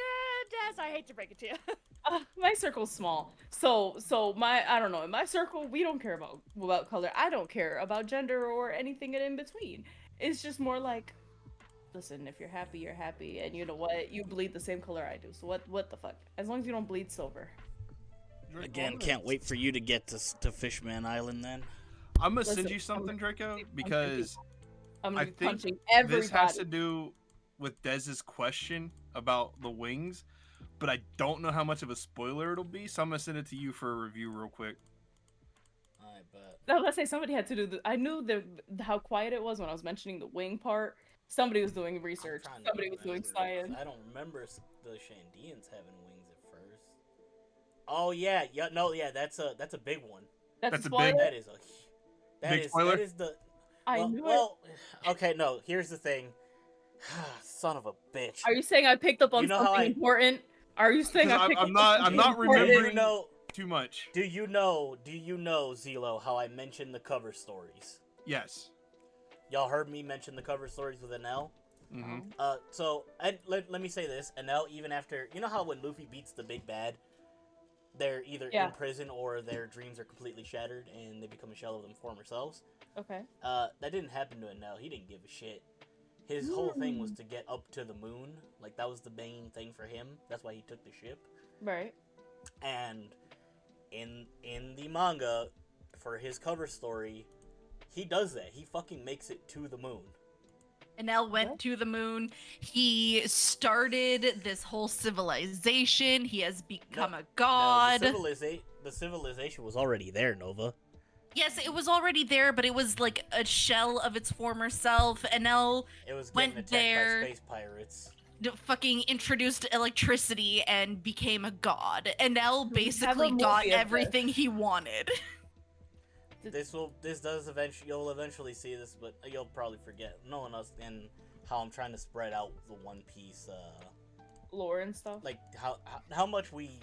Des, I hate to break it to you. My circle's small, so I don't know. In my circle, we don't care about color. I don't care about gender or anything in between. It's just more like, listen, if you're happy, you're happy, and you know what? You bleed the same color I do. So what the fuck? As long as you don't bleed silver. Again, can't wait for you to get to Fishman Island then. I'm gonna Listen, send you something, Draco, because I'm I gonna be think punching everybody. this has to do with Dez's question about the wings, but I don't know how much of a spoiler it'll be, so I'm gonna send it to you for a review real quick. I bet. I was gonna say somebody had to do I knew how quiet it was when I was mentioning the wing part, Somebody was doing I'm research. trying to Somebody was doing remember, 'cause science. I don't remember the Shandians having wings at first. Oh yeah, no, yeah, that's a big one. That's a That's a spoiler. big- That is a Big spoiler? that is the I knew it. well, okay, no. Here's the thing. Son of a bitch. Are you saying I picked up on You know how something I- important? Are you saying 'Cause I picked I'm up on not something important? remembering Do you know? too much. Do you know, Xelo, how I mentioned the cover stories? Yes. Y'all heard me mention the cover stories with Enel? Mm-hmm. So, let me say this. Enel, even after... You know how when Luffy beats the big bad, they're either in prison or their dreams are completely shattered and they become a shell of them former selves? Okay. That didn't happen to Enel. He didn't give a shit. His whole thing was to get up to the moon. Like, that was the main thing for him. That's why he took the ship. Right. And in the manga, for his cover story, he does that. He fucking makes it to the moon. Enel went to the moon. He started this whole civilization. He has become a god. No, the civilization was already there, Nova. Yes, it was already there, but it was like a shell of its former self. Enel It was went getting attacked there, by space pirates. fucking introduced electricity and became a god. Enel We have a basically movie got of this. everything he wanted. You'll eventually see this, but you'll probably forget. No one else, and how I'm trying to spread out the One Piece, Lore and stuff. like how much we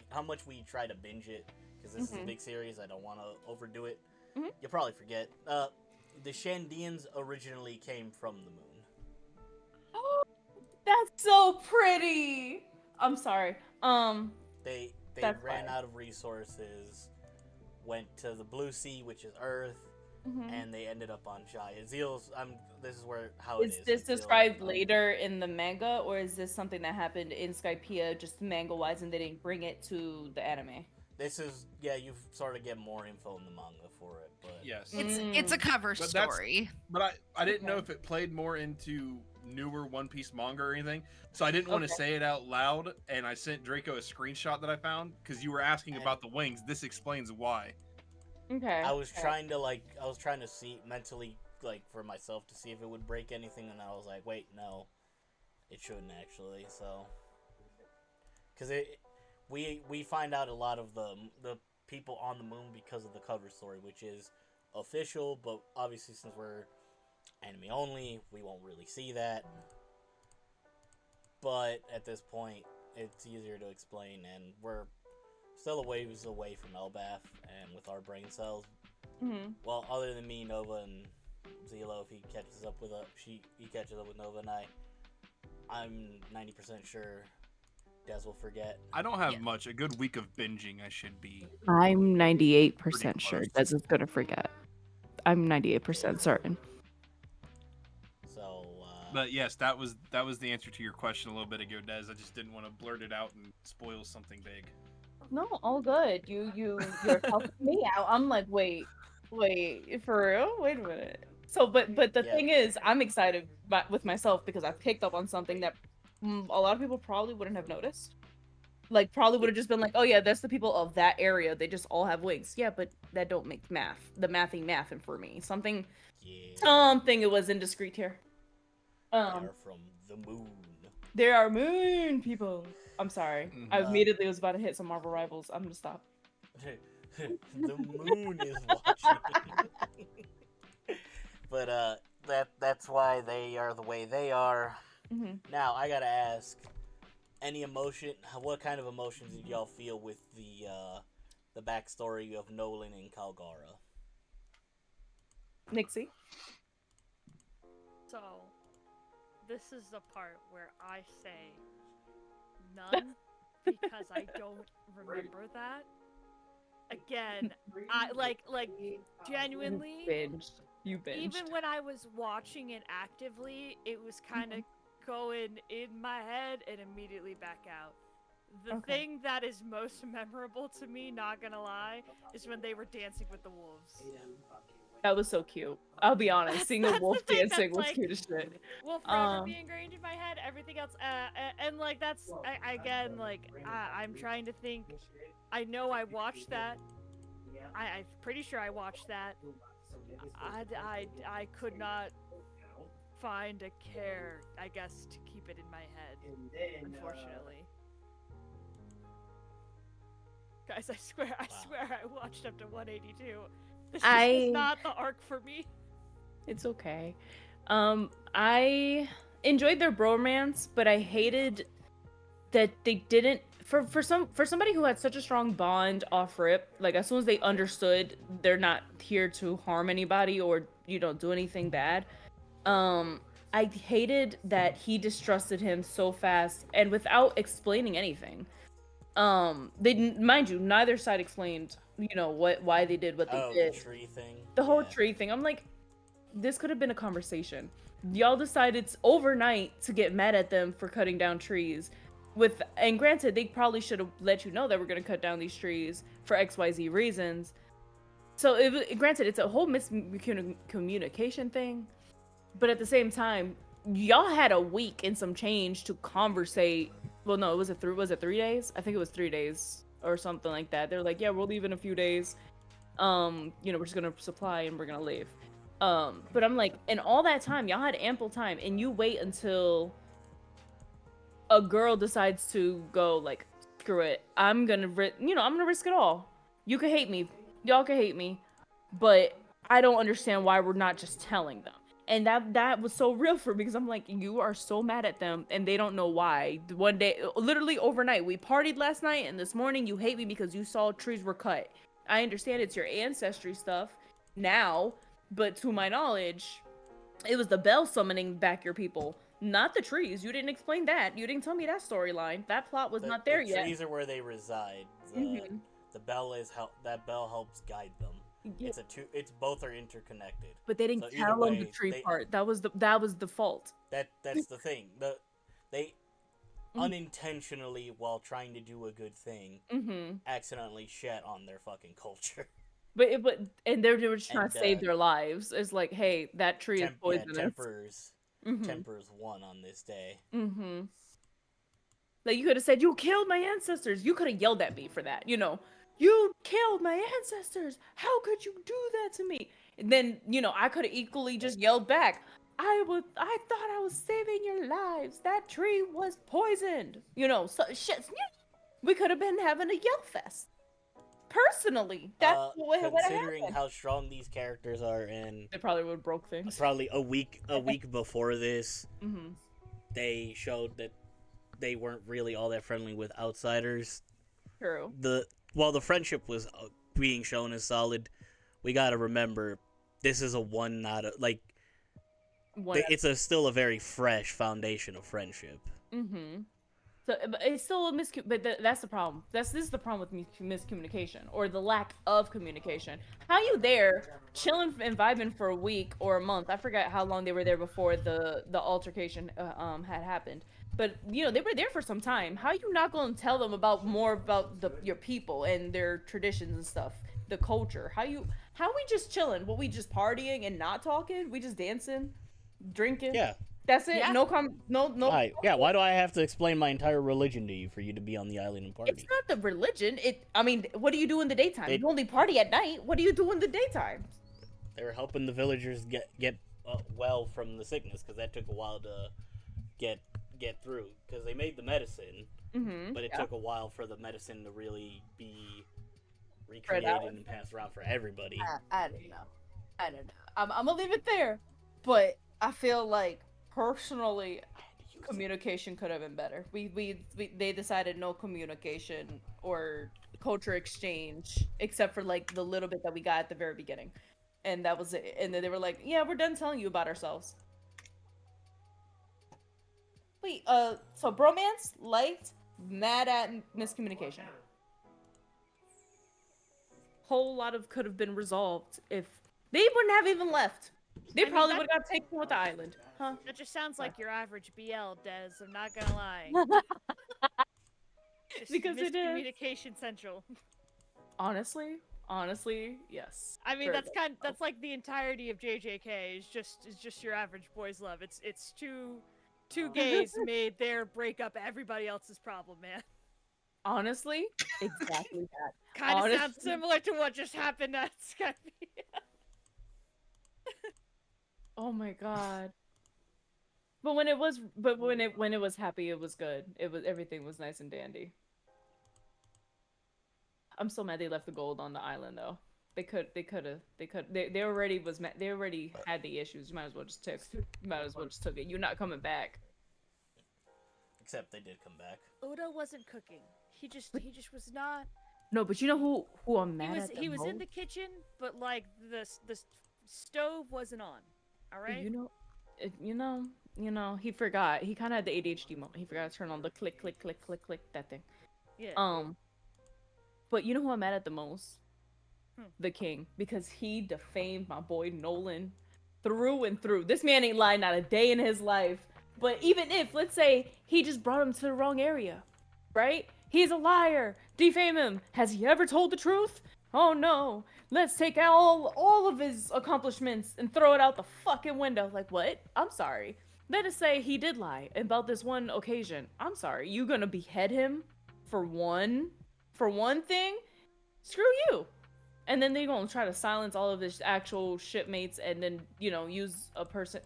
try to binge it, because this is a Mhm. big series. I don't want to overdo it. Mhm. You'll probably forget. The Shandians originally came from the moon. That's so pretty. I'm sorry. They That's ran fine. out of resources, went to the Blue Sea, which is Earth, Mhm. and they ended up on Jaya. Zeal's. This is how it Is is. this with Zeal, described later in the manga, or is this something that happened in Skypiea, just manga-wise, and they didn't bring it to the anime? This is you sort of get more info in the manga for it, but Yes. It's a cover But that's- story. But I didn't know Okay. if it played more into newer One Piece manga or anything, so I didn't want to Okay. say it out loud. And I sent Draco a screenshot that I found because you were asking And- about the wings. This explains why. Okay. I was trying to see mentally for myself to see if it would break anything, and I was like, wait, no, it shouldn't actually. So, because we find out a lot of the people on the moon because of the cover story, which is official, but obviously since we're anime only, we won't really see that. But at this point, it's easier to explain, and we're still a ways away from Elbath, and with our brain cells, Mhm. well, other than me, Nova, and Xelo, if he catches up with he catches up with Nova and I'm 90% sure Des will forget. I don't have Yeah. much. A good week of binging, I should be. I'm 98% Pretty sure close. Des is gonna forget. I'm 98% certain. So, But yes, that was the answer to your question a little bit ago, Des. I just didn't want to blurt it out and spoil something big. No, all good. You're helping me out. I'm like, wait, for real? Wait a minute. So, but the Yeah. thing is, I'm excited with myself because I picked up on something that a lot of people probably wouldn't have noticed. Like, probably would have just been like, oh yeah, that's the people of that area. They just all have wings. Yeah, but that don't make the mathin' for me. Something it was indiscreet here. they are from the moon. There are moon people. I'm sorry. I Mhm. immediately was about to hit some Marvel Rivals. I'm gonna stop. The moon is watching. But that's why they are the way they are. hmm Now I gotta ask, what kind of emotions did y'all feel with the backstory of Nolan and Calgara? Nixie. So, this is the part where I say none because I don't remember that. Again, I like genuinely. You binged. Even when I was watching it actively, it was kind of going in my head and immediately back out. The Okay. thing that is most memorable to me, not gonna lie, is when they were dancing with the wolves. That was so cute. I'll be honest. That's- Seeing the that's wolf the thing dancing that's, was like, cute as shit. Will forever Um, be ingrained in my head. Everything else, and like that's again, like I'm trying to think. I know I watched that. I'm pretty sure I watched that. I could not find a care, I guess, to keep it in my head. Unfortunately. Guys, I swear I watched up to 182. This is not the arc for me. It's okay. I enjoyed their bromance, but I hated that they didn't for somebody who had such a strong bond off rip, like as soon as they understood they're not here to harm anybody or, you know, do anything bad. I hated that he distrusted him so fast and without explaining anything. Mind you, neither side explained, you know, why they did what they did. The tree thing. The whole tree thing. I'm like, this could have been a conversation. Y'all decided overnight to get mad at them for cutting down trees. And granted, they probably should have let you know that we're gonna cut down these trees for XYZ reasons. So granted, it's a whole miscommunication thing, but at the same time, y'all had a week and some change to conversate. Well, no, was it 3 days? I think it was 3 days or something like that. They're like, yeah, we'll leave in a few days. You know, we're just gonna supply and we're gonna leave. But I'm like, in all that time, y'all had ample time, and you wait until a girl decides to go like, screw it, I'm gonna risk it all. You can hate me, y'all can hate me, but I don't understand why we're not just telling them. And that was so real for me, because I'm like, you are so mad at them and they don't know why. One day, literally overnight, we partied last night and this morning you hate me because you saw trees were cut. I understand it's your ancestry stuff now, but to my knowledge, it was the bell summoning back your people, not the trees. You didn't explain that. You didn't tell me that storyline. That plot was not there yet. The trees are where they reside. The bell that bell helps guide them. Yeah. It's both are interconnected. But they didn't tell them the tree part. That was the fault. That's the thing. They unintentionally, while trying to do a good thing, accidentally shat on their fucking culture. But they were just trying to save their lives. It's like, hey, that tree is poisonous. Tempers won on this day. Like, you could have said, you killed my ancestors. You could have yelled at me for that, you know. You killed my ancestors. How could you do that to me? And then, you know, I could have equally just yelled back. I thought I was saving your lives. That tree was poisoned. You know, so shit. We could have been having a yell fest. Personally, that's what considering how strong these characters are, and they probably would have broke things. Probably a week before this, they showed that they weren't really all that friendly with outsiders. True. While the friendship was being shown as solid, we gotta remember this is it's still a very fresh foundation of friendship. So it's still but that's the problem. This is the problem with miscommunication, or the lack of communication. How you there chilling and vibing for a week or a month? I forgot how long they were there before the altercation had happened. But you know, they were there for some time. How you not gonna tell them more about your people and their traditions and stuff, the culture? How we just chilling? What, we just partying and not talking? We just dancing, drinking? Yeah. That's it. Yeah. No. Why? Yeah. Why do I have to explain my entire religion to you for you to be on the island and party? It's not the religion. I mean, what do you do in the daytime? You only party at night. What do you do in the daytime? They were helping the villagers get well from the sickness, because that took a while to get through. Because they made the medicine, but it took a while for the medicine to really be recreated and passed around for everybody. I don't know. I'm gonna leave it there, but I feel like, personally, communication could have been better. They decided no communication or culture exchange, except for like the little bit that we got at the very beginning, and that was it. And then they were like, "Yeah, we're done telling you about ourselves." Wait, so bromance, liked, mad at miscommunication. Whole lot of could have been resolved if they wouldn't have even left. They probably would have got taken with the island. Huh? That just sounds like your average BL, Des. I'm not gonna lie. Because it is communication central. Honestly, yes. I mean, that's like the entirety of JJK. Is just your average boys' love. It's two gays made their breakup everybody else's problem, man. Honestly, exactly that. Kind of sounds similar to what just happened at Skypiea. Oh my god. But when it was happy, it was good. Everything was nice and dandy. I'm so mad they left the gold on the island though. They already had the issues. You might as well just took it. You're not coming back. Except they did come back. Oda wasn't cooking. He just was not. No, but you know who I'm mad at the He was in most? the kitchen, but like the stove wasn't on. All right. You know, he forgot. He kind of had the ADHD moment. He forgot to turn on the click, click, click, click, click, that thing. Yeah. But you know who I'm mad at the most? Hmm. The king, because he defamed my boy Nolan through and through. This man ain't lied not a day in his life. But even if, let's say, he just brought him to the wrong area, right? He's a liar. Defame him. Has he ever told the truth? Oh no. Let's take all of his accomplishments and throw it out the fucking window. Like, what? I'm sorry. Let us say he did lie about this one occasion. I'm sorry. You gonna behead him for one thing? Screw you. And then they're gonna try to silence all of his actual shipmates and then, use a person.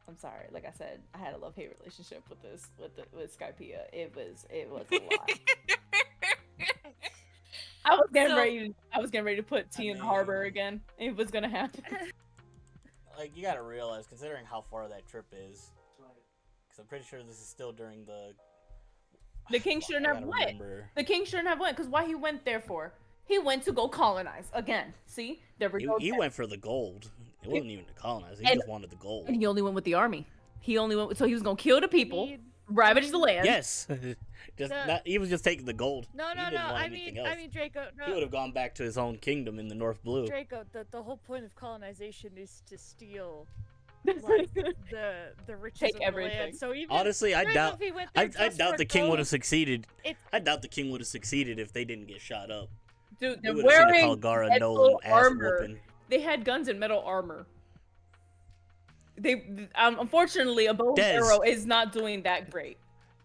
I'm sorry. Like I said, I had a love-hate relationship with Skypiea. It was a lot. I was getting ready to put T in the harbor again. It was gonna happen. Like, you gotta realize, considering how far that trip is, because I'm pretty sure this is still during the king shouldn't have went. The king shouldn't have went, because why he went there for? He went to go colonize again. See, there we go. He went for the gold. It wasn't even to colonize. He just wanted the gold. And he only went with the army. He was gonna kill the people, ravage the land. Yes. He was just taking the gold. No. He didn't want anything else. I mean, Draco. No. He would have gone back to his own kingdom in the North Blue. Draco, the whole point of colonization is to steal, like, the riches Take of everything. the land. So even Honestly, I Draco, doubt. if he went there I just doubt for the king gold, would have succeeded. It's- I doubt the king would have succeeded if they didn't get shot up. Dude, We they're would have seen a wearing Kalgara metal Nolan ass armor. whooping. They had guns and metal armor. They unfortunately a bow and Des. arrow is not doing that great.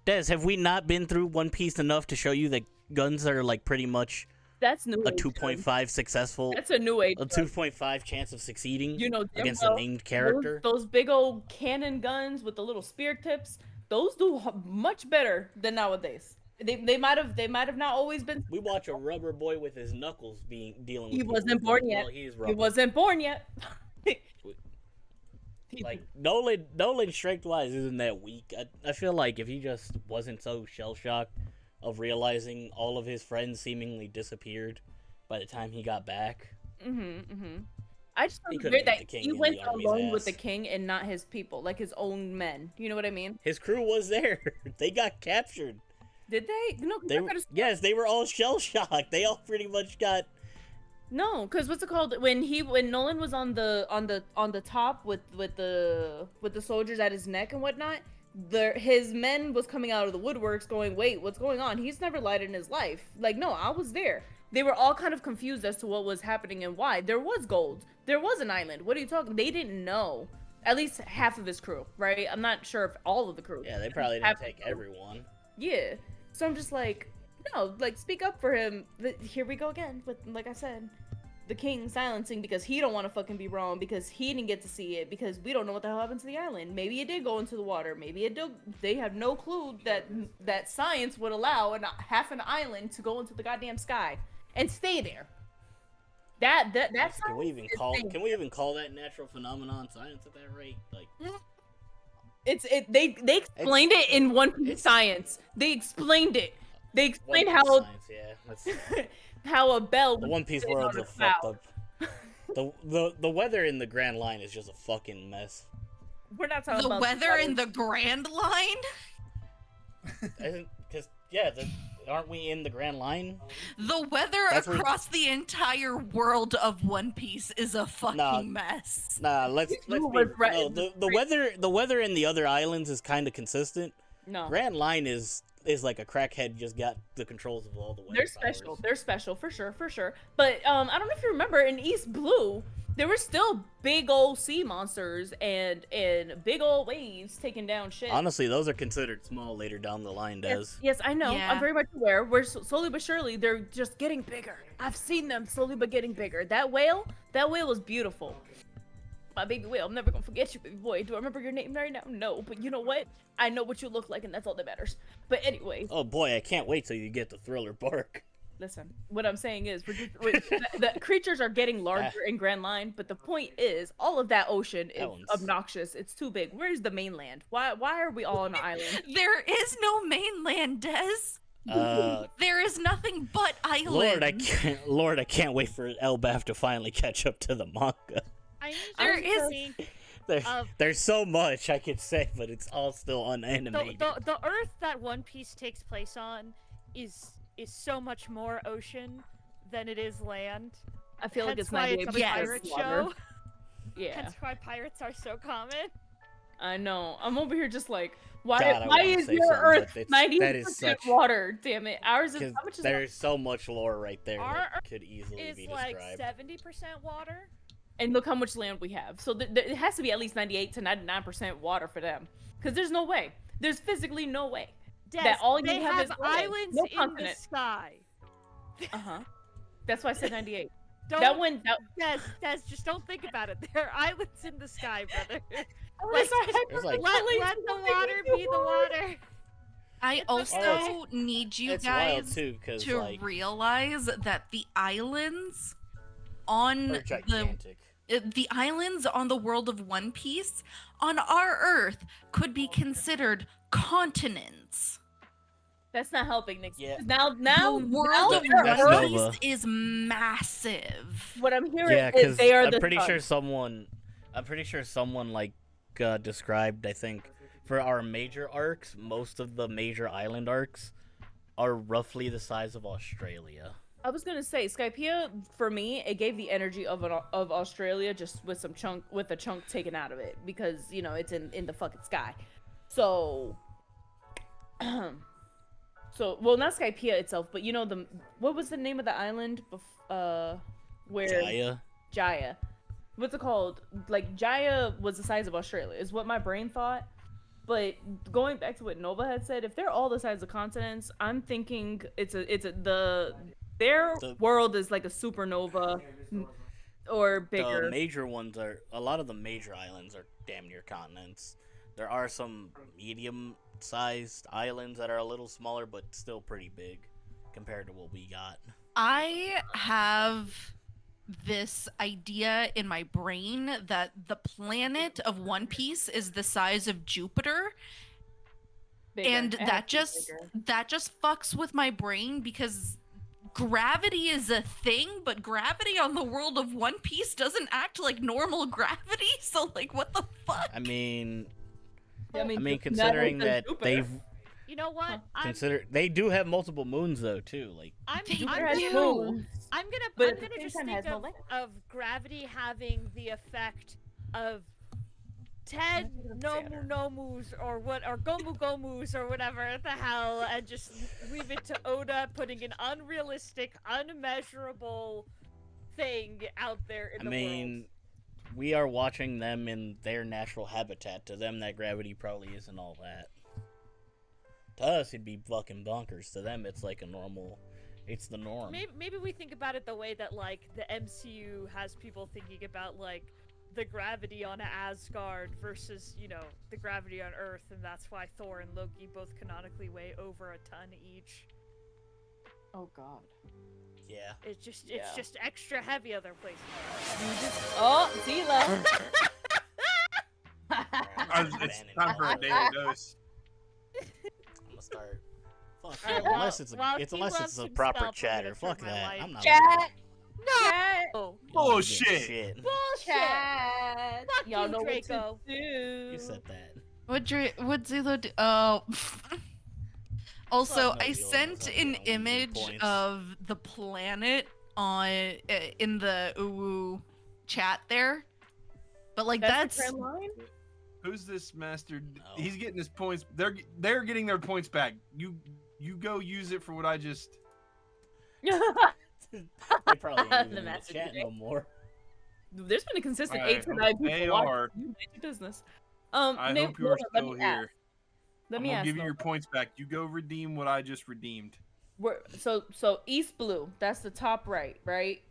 Des, have we not been through One Piece enough to show you that guns are like pretty much That's new. a age gun. 2.5 successful, That's a new age. a gun. 2.5 chance of succeeding You know damn against well, a named character? Those big old cannon guns with the little spear tips. Those do much better than nowadays. They might have not always been. We watch a rubber boy with his knuckles dealing with He people wasn't with born them. yet. Well, he is He rubber. wasn't born yet. Like Nolan strength wise isn't that weak. I feel like if he just wasn't so shell shocked of realizing all of his friends seemingly disappeared by the time he got back. I just He found it could've weird beat that the king he in went the army's alone with ass. the king and not his people, like his own men. You know what I mean? His crew was there. They got captured. Did they? No, 'cause They I were, could've- yes, they were all shell shocked. They all pretty much got. No, because what's it called? When Nolan was on the top with the soldiers at his neck and whatnot, his men was coming out of the woodworks going, wait, what's going on? He's never lied in his life. Like, no, I was there. They were all kind of confused as to what was happening and why. There was gold. There was an island. What are you talking? They didn't know. At least half of his crew, right? I'm not sure if all of the crew. Yeah, they probably didn't take everyone. Yeah. So I'm just like, no, like, speak up for him. But here we go again with, like I said, the king silencing because he don't want to fucking be wrong, because he didn't get to see it, because we don't know what the hell happened to the island. Maybe it did go into the water. Maybe it did. They have no clue that science would allow half an island to go into the goddamn sky and stay there. That's Can we even call that natural phenomenon science at that rate? Like, they explained it in One Piece science. They explained it. They explained One Piece how science, yeah, that's, how a bell. the One Piece sitting world's on a cloud. fucked up. The weather in the Grand Line is just a fucking mess. We're not talking The about weather in the Grand Line? Because aren't we in the Grand Line? The weather That's where- across the entire world of One Piece is a fucking Nah. mess. Nah, let's be was right- no, the weather in the other islands is kind of consistent. No. Grand Line is like a crackhead just got the controls of all the weather They're special. powers. They're special for sure. But I don't know if you remember in East Blue, there were still big old sea monsters and big old waves taking down shit. Honestly, those are considered small later down the line, Des. Yes, I know. Yeah. I'm very much aware. We're slowly but surely they're just getting bigger. I've seen them slowly but getting bigger. That whale was beautiful. my baby whale. I'm never gonna forget you, baby boy. Do I remember your name right now? No, but you know what? I know what you look like, and that's all that matters. But anyways, Oh boy, I can't wait till you get the Thriller bark. listen. What I'm saying is, the creatures are getting larger in Grand Line, but the point is, all of that ocean is obnoxious. It's too big. Where's the mainland? Why are we all on an island? There is no mainland, Des. There is nothing but islands. Lord, I can't wait for Elbaf to finally catch up to the manga. I need There you to is- think There's so much I could say, but it's all still unanimated. the Earth that One Piece takes place on is so much more ocean than it is land. I feel like Hence it's why 98% it's a pirate water. show. Yeah, Hence why pirates are so common. I know. I'm over here just like, why? God, I why wanna is say your something, Earth but that is 98% such- water? Damn it, ours is. Because How much is there's so much lore right there Our that could easily Is be like described. 70% water. And look how much land we have. So it has to be at least 98 to 99% water for them. Because there's no way. There's physically no way. Des, That all you they have have is land, islands no in the continent. sky. Uh-huh. That's why I said 98. Don't, That one. Des, just don't think about it. There are islands in the sky, brother. Like, There's like- let the water be the water. I also need you It's wild guys too, because to like realize that the islands on they're gigantic. the islands on the world of One Piece on our Earth could be considered continents. That's not helping, Nixie. Yeah. Now, The world of their That's One Earth- Nova. Piece is massive. what I'm hearing Yeah, is because they are I'm the pretty sun. sure someone like described. I think for our major arcs, most of the major island arcs are roughly the size of Australia. I was gonna say Skypiea for me. It gave the energy of Australia, just with a chunk taken out of it, because you know it's in the fucking sky. So, well, not Skypiea itself, but you know what was the name of the island? Where Jaya. Jaya. What's it called? Like Jaya was the size of Australia, is what my brain thought. But going back to what Nova had said, if they're all the size of continents, I'm thinking their world is like a supernova or bigger. The major ones are a lot of the major islands are damn near continents. There are some medium-sized islands that are a little smaller, but still pretty big compared to what we got. I have this idea in my brain that the planet of One Piece is the size of Jupiter, Bigger. and It has that to be just bigger. fucks with my brain because gravity is a thing, but gravity on the world of One Piece doesn't act like normal gravity. So like, what the fuck? I mean, I mean, considering that Jupiter. they've You know what? they do have multiple moons though too. Like Jupiter has do. moons. I'm But gonna at the same just time think has no of, land. of gravity having the effect of 10 Nomu Nomus or Gomu Gomus or whatever the hell, and just leave it to Oda putting an unrealistic, unmeasurable thing out there in I the mean, we are watching them in their natural habitat. To them, that gravity probably isn't all that. To us, it'd be fucking bonkers. To them, it's like a normal. It's the norm. world. Maybe we think about it the way that like the MCU has people thinking about like the gravity on Asgard versus, you know, the gravity on Earth, and that's why Thor and Loki both canonically weigh over a ton each. Oh God. Yeah. It's Yeah. just extra heavy other places. Oh, Xelo. It's time for a daily dose. I'm gonna start. Fuck Alright, yeah, unless it's while a he loves a proper himself, I'm chatter. gonna Fuck turn my that. light. I'm not. Chat. No! Bullshit. Bullshit! Chat. Fuck Y'all you, know Draco. what to do. You said that. What Zelo do? Oh. Also, Fuck no, I Zelo sent doesn't an know any image points. of the planet on in the UwU chat there, but like That's that's the trend line? Who's this master? No. He's getting his points. They're getting their points back. You go use it for what I just. They probably ain't even The in the master chat today. no more. There's been a consistent Alright, 8 to 9 people they watching. are. You mind your business. I Nate, hope you are let still me ask. here. Let I'm me gonna ask. give you though. your points back. You go redeem what I just redeemed. So East Blue, that's the top right, right?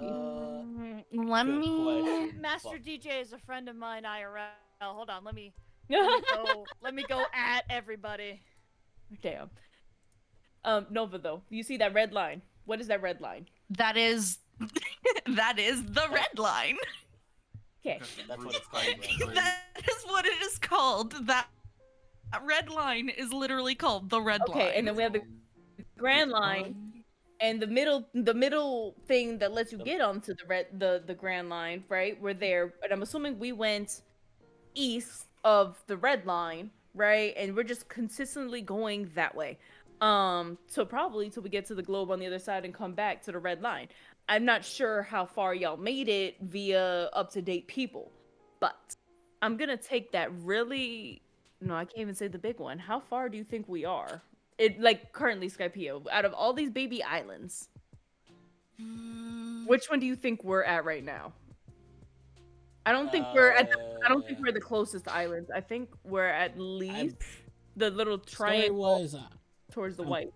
Let Good me. question. Master Fuck. DJ is a friend of mine, IRL. Hold on, let me go at everybody. Damn. Nova though, you see that red line? What is that red line? That is that is the red line. Okay. That's what it's called. Right? That is what it is called. That red line is literally called the red line. Okay, and then we have the grand line, and the middle thing that lets you get onto the grand line, right? We're there, and I'm assuming we went east of the red line, right? And we're just consistently going that way. So probably till we get to the globe on the other side and come back to the red line. I'm not sure how far y'all made it via up-to-date people, but I'm gonna take that really. No, I can't even say the big one. How far do you think we are? It like currently Skypiea, out of all these baby islands, which one do you think we're at right now? I don't think we're at I don't think we're the closest islands. I think we're at least the little triangle Story-wise, towards the white.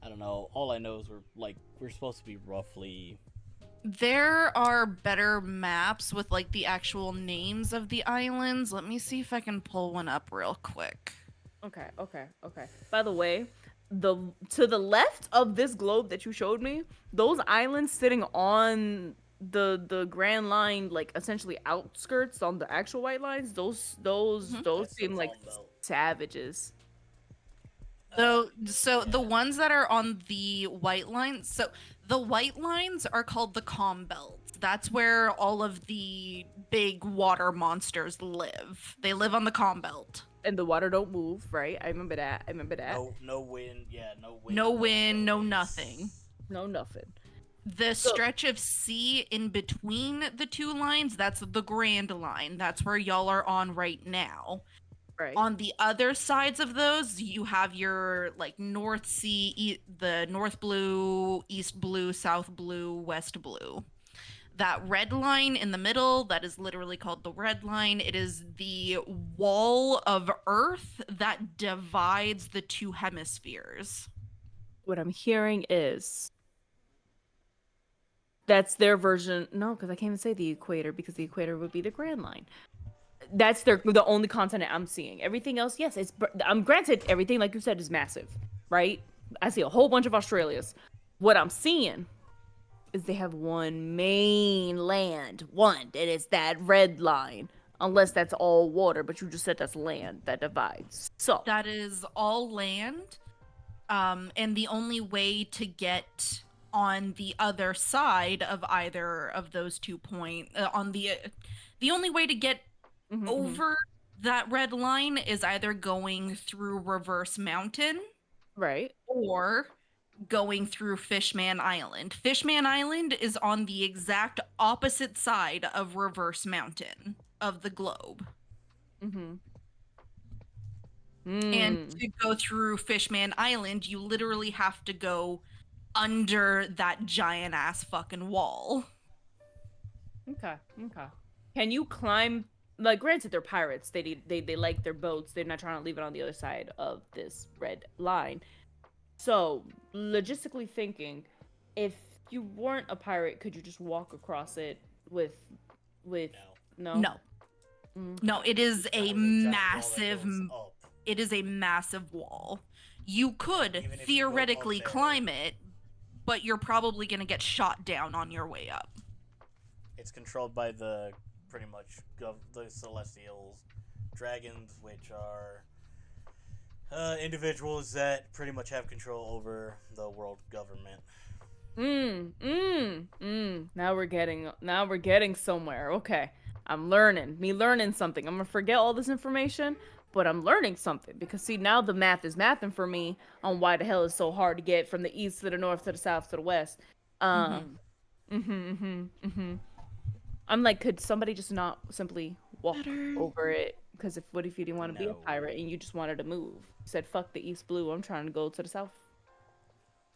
I don't know. All I know is we're supposed to be roughly. There are better maps with like the actual names of the islands. Let me see if I can pull one up real quick. Okay. By the way, to the left of this globe that you showed me, those islands sitting on the grand line, like essentially outskirts on the actual white lines, those That's seem the like Palm Belt. savages. So the ones that are on the white lines, so the white lines are called the calm belts. That's where all of the big water monsters live. They live on the calm belt. And the water don't move, right? I remember that. No wind. Yeah, no wind. No wind, no nothing. No nothing. The stretch of sea in between the two lines, that's the Grand Line. That's where y'all are on right now. Right. On the other sides of those, you have your like North Sea, the North Blue, East Blue, South Blue, West Blue. That red line in the middle, that is literally called the red line. It is the wall of Earth that divides the two hemispheres. What I'm hearing is that's their version. No, because I can't even say the equator, because the equator would be the grand line. That's the only continent I'm seeing. Everything else, yes, I'm granted everything like you said is massive, right? I see a whole bunch of Australias. What I'm seeing is they have one main land, and it's that red line. Unless that's all water, but you just said that's land that divides. So that is all land, and the only way to get on the other side of either of those 2 points, the only way to get over that red line is either going through Reverse Mountain, right, or going through Fishman Island. Fishman Island is on the exact opposite side of Reverse Mountain of the globe. And to go through Fishman Island, you literally have to go under that giant ass fucking wall. Okay. Can you climb? Like, granted, they're pirates. They like their boats. They're not trying to leave it on the other side of this red line. So, logistically thinking, if you weren't a pirate, could you just walk across it with no? No, it is a massive. Up. It is a massive wall. You could Even if you go theoretically up there. climb it, but you're probably gonna get shot down on your way up. It's controlled by the pretty much the Celestials, dragons, which are individuals that pretty much have control over the world government. Now we're getting somewhere. Okay. I'm learning something. I'm gonna forget all this information, but I'm learning something, because see, now the math is mathing for me on why the hell it's so hard to get from the east to the north to the south to the west. I'm like, could somebody just not simply walk over it? Because what if you didn't want to be a No. pirate and you just wanted to move? You said, fuck the East Blue, I'm trying to go to the south.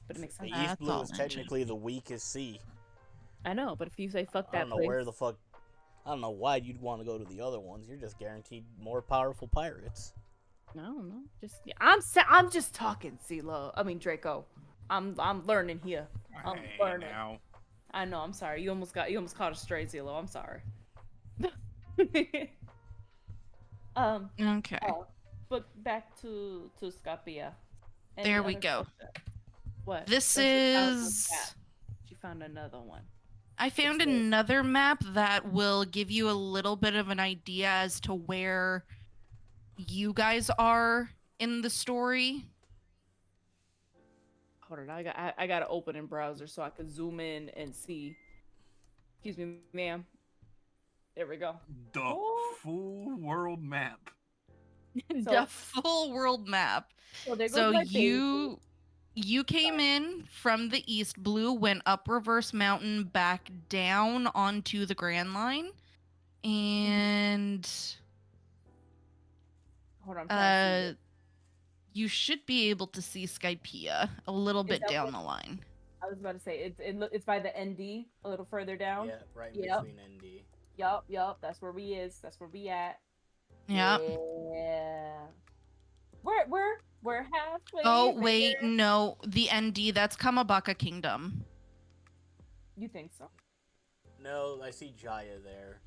But it makes The sense. East That's Blue all is mentioned. technically the weakest sea. I know, but if you say fuck I that don't know place, where the fuck. I don't know why you'd want to go to the other ones. You're just guaranteed more powerful pirates. I don't know. I'm just talking, CeeLo. I mean Draco. I'm learning here. I'm Hey, learning. now. I know. I'm sorry. You almost caught a stray, Xelo. I'm sorry. Okay. But back to Skypiea. There we go. What? This So she found one is. map. She found another one. I found It's lit. another map that will give you a little bit of an idea as to where you guys are in the story. Hold on, I gotta open in browser so I can zoom in and see. Excuse me, ma'am. There we go. The Oh. full world map. The full world map. So there goes So my baby. you came in from the east, blue, went up Reverse Mountain, back down onto the Grand Line, and Hold on, I'm trying to see it. you should be able to see Skypiea a little bit that down what- the line. I was about to say it's by the ND a little further down. Yeah, right Yep. between ND. Yup. That's where we is. That's where we at. Yeah. Yeah. We're halfway. Oh wait, there. no, the ND, that's Kamabaka Kingdom. You think so? No, I see Jaya there.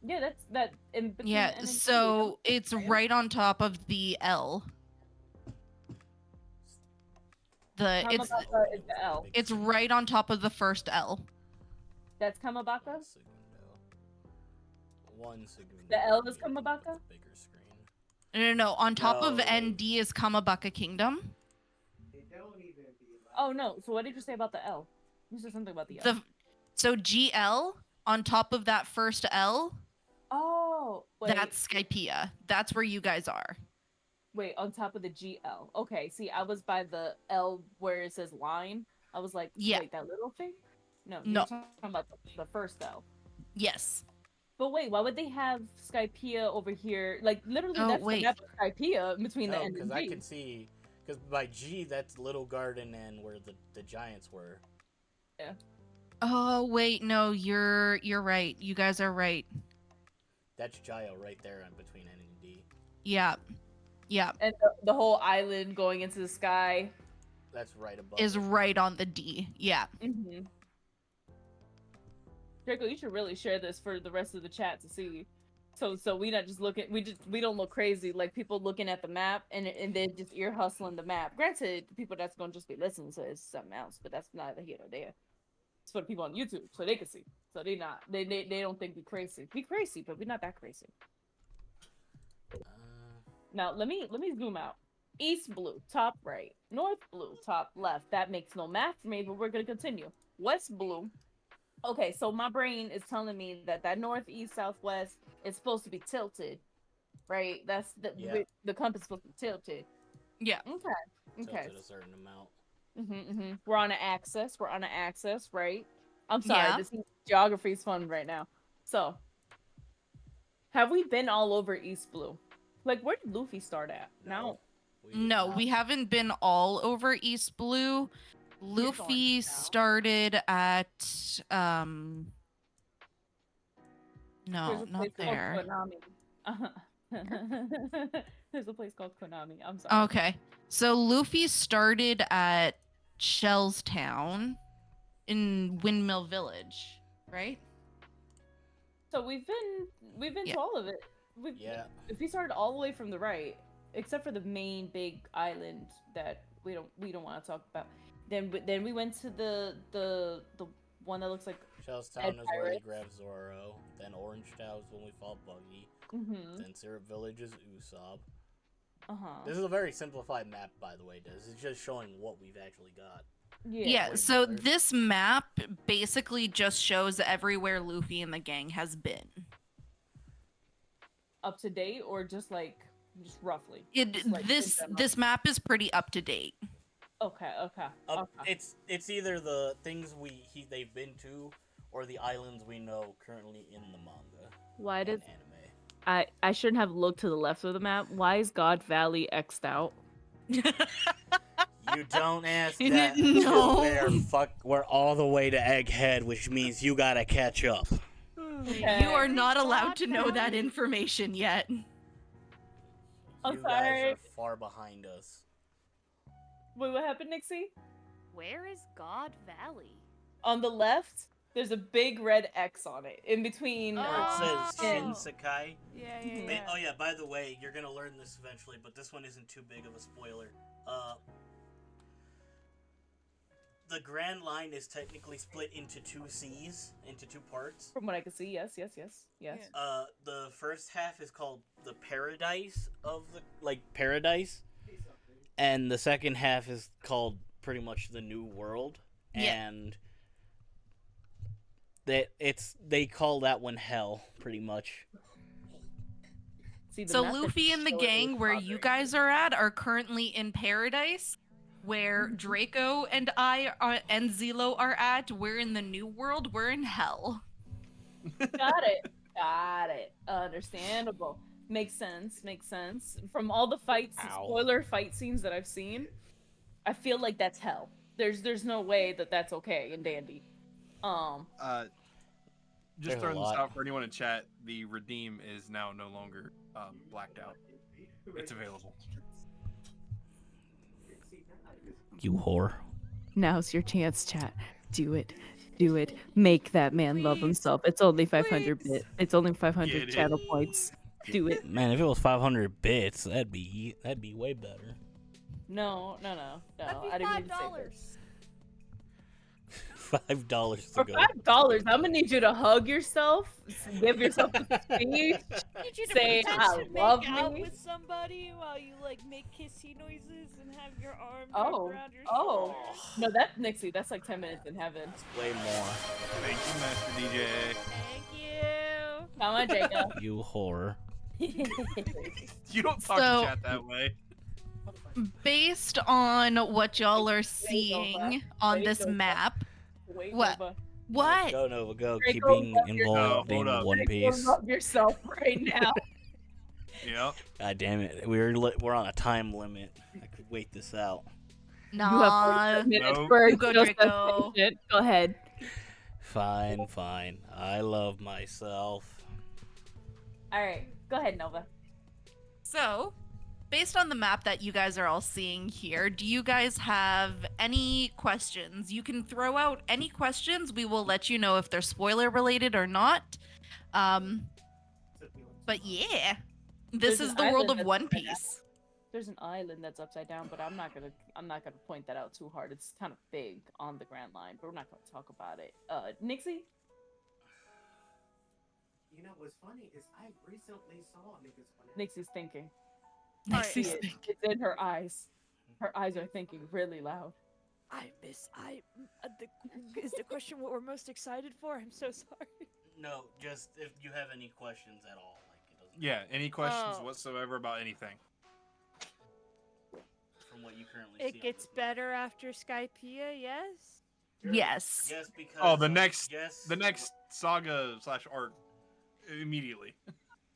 Yeah, that's that in between. Yeah, the N and T, so it's Right. right on top of the L. Kamabaka is the L. It's right on top of the first L. That's Kamabaka. One segundo. The L is Yeah, Kamabaka? Bigger screen. No, on top of No. ND is Kamabaka Kingdom. Oh no. So what did you say about the L? You said something about the L. So GL on top of that first L, Oh, wait. that's Skypiea. That's where you guys are. Wait, on top of the GL. Okay, see, I was by the L where it says line. I was like, Yeah. wait, that little thing? No, No. you're talking about the first L. Yes. But wait, why would they have Skypiea over here? Like, literally, Oh, that's wait. the map of Skypiea between the No, N because and I G. can see, because by G that's Little Garden and where the giants were. Oh wait, no, you're right. You guys are right. That's Jaya right there in between N and D. Yeah. Yeah. And the whole island going into the sky. That's right above. Is it. right on the D. Yeah. Mm-hmm. Draco, you should really share this for the rest of the chat to see. So we not just looking, we don't look crazy like people looking at the map and then just ear hustling the map. Granted, the people that's gonna just be listening to it's something else, but that's neither here nor there. It's for the people on YouTube so they can see. So they don't think we crazy. We crazy, but we're not that crazy. Now let me zoom out. East blue, top right. North blue, top left. That makes no math for me, but we're gonna continue. West blue. Okay, so my brain is telling me that northeast, southwest is supposed to be tilted, right? That's the compass is supposed to be tilted. Yeah. Okay. Tilted a certain amount. We're on an axis. Right? I'm sorry. Yeah. This geography is fun right now. So, have we been all over East Blue? Like, where did Luffy start at? No. No, we haven't been all over East Blue. Luffy started at no, There's a not place there. called Konami. There's a place called Konami. I'm sorry. Okay. So Luffy started at Shell's Town in Windmill Village, right? So we've been Yeah. to all of it. Yeah. If we started all the way from the right, except for the main big island that we don't want to talk about, then we went to the one that looks like Shellstown is where he Pirates. grabs Zoro. Then Orange Town is when we fought Buggy. Then Syrup Village is Usopp. This is a very simplified map, by the way. This is just showing what we've actually got. Yeah, Wait, so there's- this map basically just shows everywhere Luffy and the gang has been. Up to date or just roughly. It Just, like, in general. this map is pretty up to date. Okay. It's either the things they've been to, or the islands we know currently in the manga. Why and did anime. I shouldn't have looked to the left of the map? Why is God Valley X'd out? You don't ask No. that. We're all the way to Egghead, which means you gotta catch up. Okay. You are not allowed to know that information yet. I'm You sorry. guys are far behind us. Wait, what happened, Nixie? Where is God Valley? On the left, there's a big red X on it. In between. Where it Oh. says Shinsekai. Yeah, Mhm. yeah. Oh yeah, by the way, you're gonna learn this eventually, but this one isn't too big of a spoiler. The Grand Line is technically split into two seas, into two parts. From what I can see, yes. The first half is called the Paradise of the Paradise, and the second half is called pretty much the New World, Yeah. and they call that one Hell, pretty much. See, the So map that Luffy you and the showed gang was where bothering you me. guys are at are currently in Paradise, where Draco and I are, and Xelo are at. We're in the New World. We're in Hell. Got it. Understandable. Makes sense. From all the fights, Ow. spoiler fight scenes that I've seen, I feel like that's hell. There's no way that that's okay and dandy. Just There's a throwing this lot. out for anyone in chat. The redeem is now no longer blacked out. It's available. You whore. Now's your chance, chat. Do it. Make that man love himself. It's only 500 bit. It's only 500 Get it. channel points. Do it. Man, if it was 500 bits, that'd be way better. No. That'd be I didn't mean to say that. $5. $5 to For go. $5, I'm gonna need you to hug yourself, give yourself a speech. Need you to Say, pretend "I to love make out me." with somebody while you like make kissy noises and have your arms Oh, wrapped around your oh. shoulders. No, that's Nixie. That's like 10 minutes in heaven. Way more. Thank you, Master DJ. Thank you. Come on, Jacob. You whore. You don't talk So- to chat that way. Based on what y'all are Nova. seeing on Wait, this Nova. map, Wait, What? Nova. what? Go Nova, go. Draco, Keep being love your- involved No, in hold up. One Draco, Piece. love yourself right now. Yep. God damn it, we're on a time limit. I could wait this out. You have Nah. 45 minutes Nope. for You go, just Draco. patient. Go ahead. Fine. I love myself. All right, go ahead, Nova. So, based on the map that you guys are all seeing here, do you guys have any questions? You can throw out any questions. We will let you know if they're spoiler related or not. But yeah, this There's is an the world island of that's One upside down. Piece. There's an island that's upside down, but I'm not gonna point that out too hard. It's kind of big on the Grand Line, but we're not gonna talk about it. Nixie? You know what's funny is I recently saw niggas on that. Nixie's thinking. Nixie's See it. thinking. It's in her eyes. Her eyes are thinking really loud. Is the question what we're most excited for? I'm so sorry. No, just if you have any questions at all, like it doesn't. Yeah. Any questions Oh. whatsoever about anything? From what you currently see. It gets better after Skypiea, yes? Yes. Yes, because. Oh, the next saga / art immediately.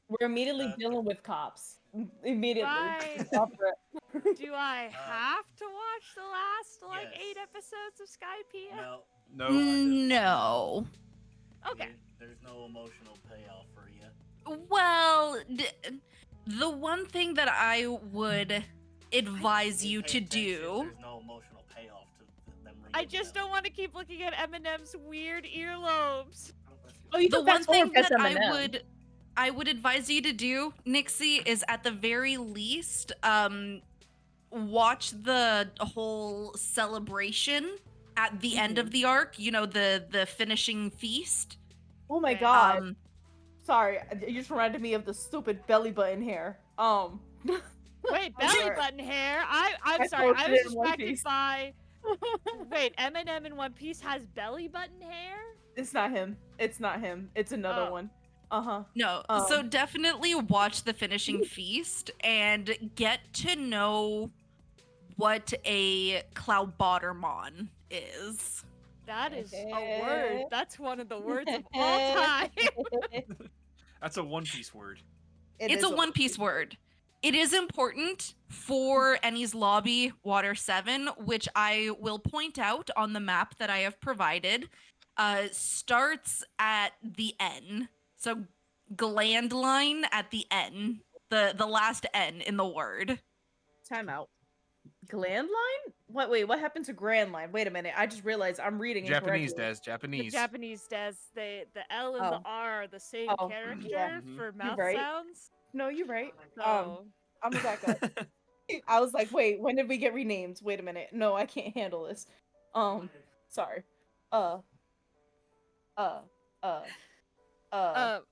We're immediately Okay. dealing with cops. Immediately. Right. Off rip. Do I have to watch the last yes. 8 episodes of Skypiea? No. No. No. Okay. There's no emotional payoff for you. Well, the one thing that I would advise you to do. There's no emotional payoff to them. I just don't want to keep looking at Eminem's weird earlobes. Oh, you The can one fast forward thing past that Eminem. I would advise you to do, Nixie, is at the very least watch the whole celebration at the end of the arc, you know, the finishing feast. Oh my Okay. god. Sorry, you just reminded me of the stupid belly button hair. Wait, I'm belly sorry. button hair? I'm I sorry, I posted was it in One distracted Piece. by... Wait, Eminem in One Piece has belly button hair? It's not him. It's not him. It's another Oh. one. Uh-huh. No, so definitely watch the finishing feast and get to know what a Cloudbottermon is. That is a word. That's one of the words of all time. That's a One Piece word. It's a One Piece word. It is important for Ennie's Lobby Water 7, which I will point out on the map that I have provided, starts at the N. So gland line at the N, the last N in the word. Time out. Gland line? What happened to Grand Line? Wait a minute. I just realized I'm reading Japanese, incorrectly. Des. The Japanese. Japanese does the L and the Oh. R are the same Oh, character yeah. for You're mouth right. sounds. No, you're right. So I'm gonna back up. I was like, wait, when did we get renamed? Wait a minute. No, I can't handle this. Sorry. Uh.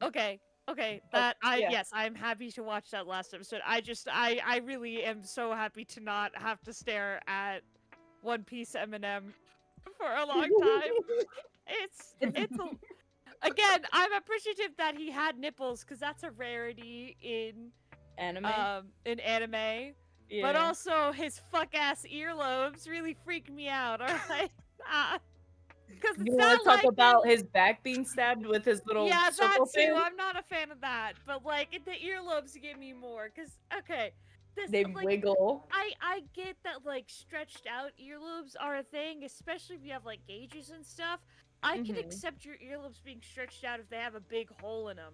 okay. Okay, yeah. yes, I'm happy to watch that last episode. I really am so happy to not have to stare at One Piece Eminem for a long time. It's again, I'm appreciative that he had nipples because that's a rarity in Anime. anime. Yeah. But also his fuck ass earlobes really freak me out. All right, because You want to talk about his back being stabbed with his little yeah, that circle too. thing? I'm not a fan of that, but like the earlobes give me more. Cause okay, this They like wiggle. I get that like stretched out earlobes are a thing, especially if you have like gauges and stuff. I can accept your earlobes being stretched out if they have a big hole in them.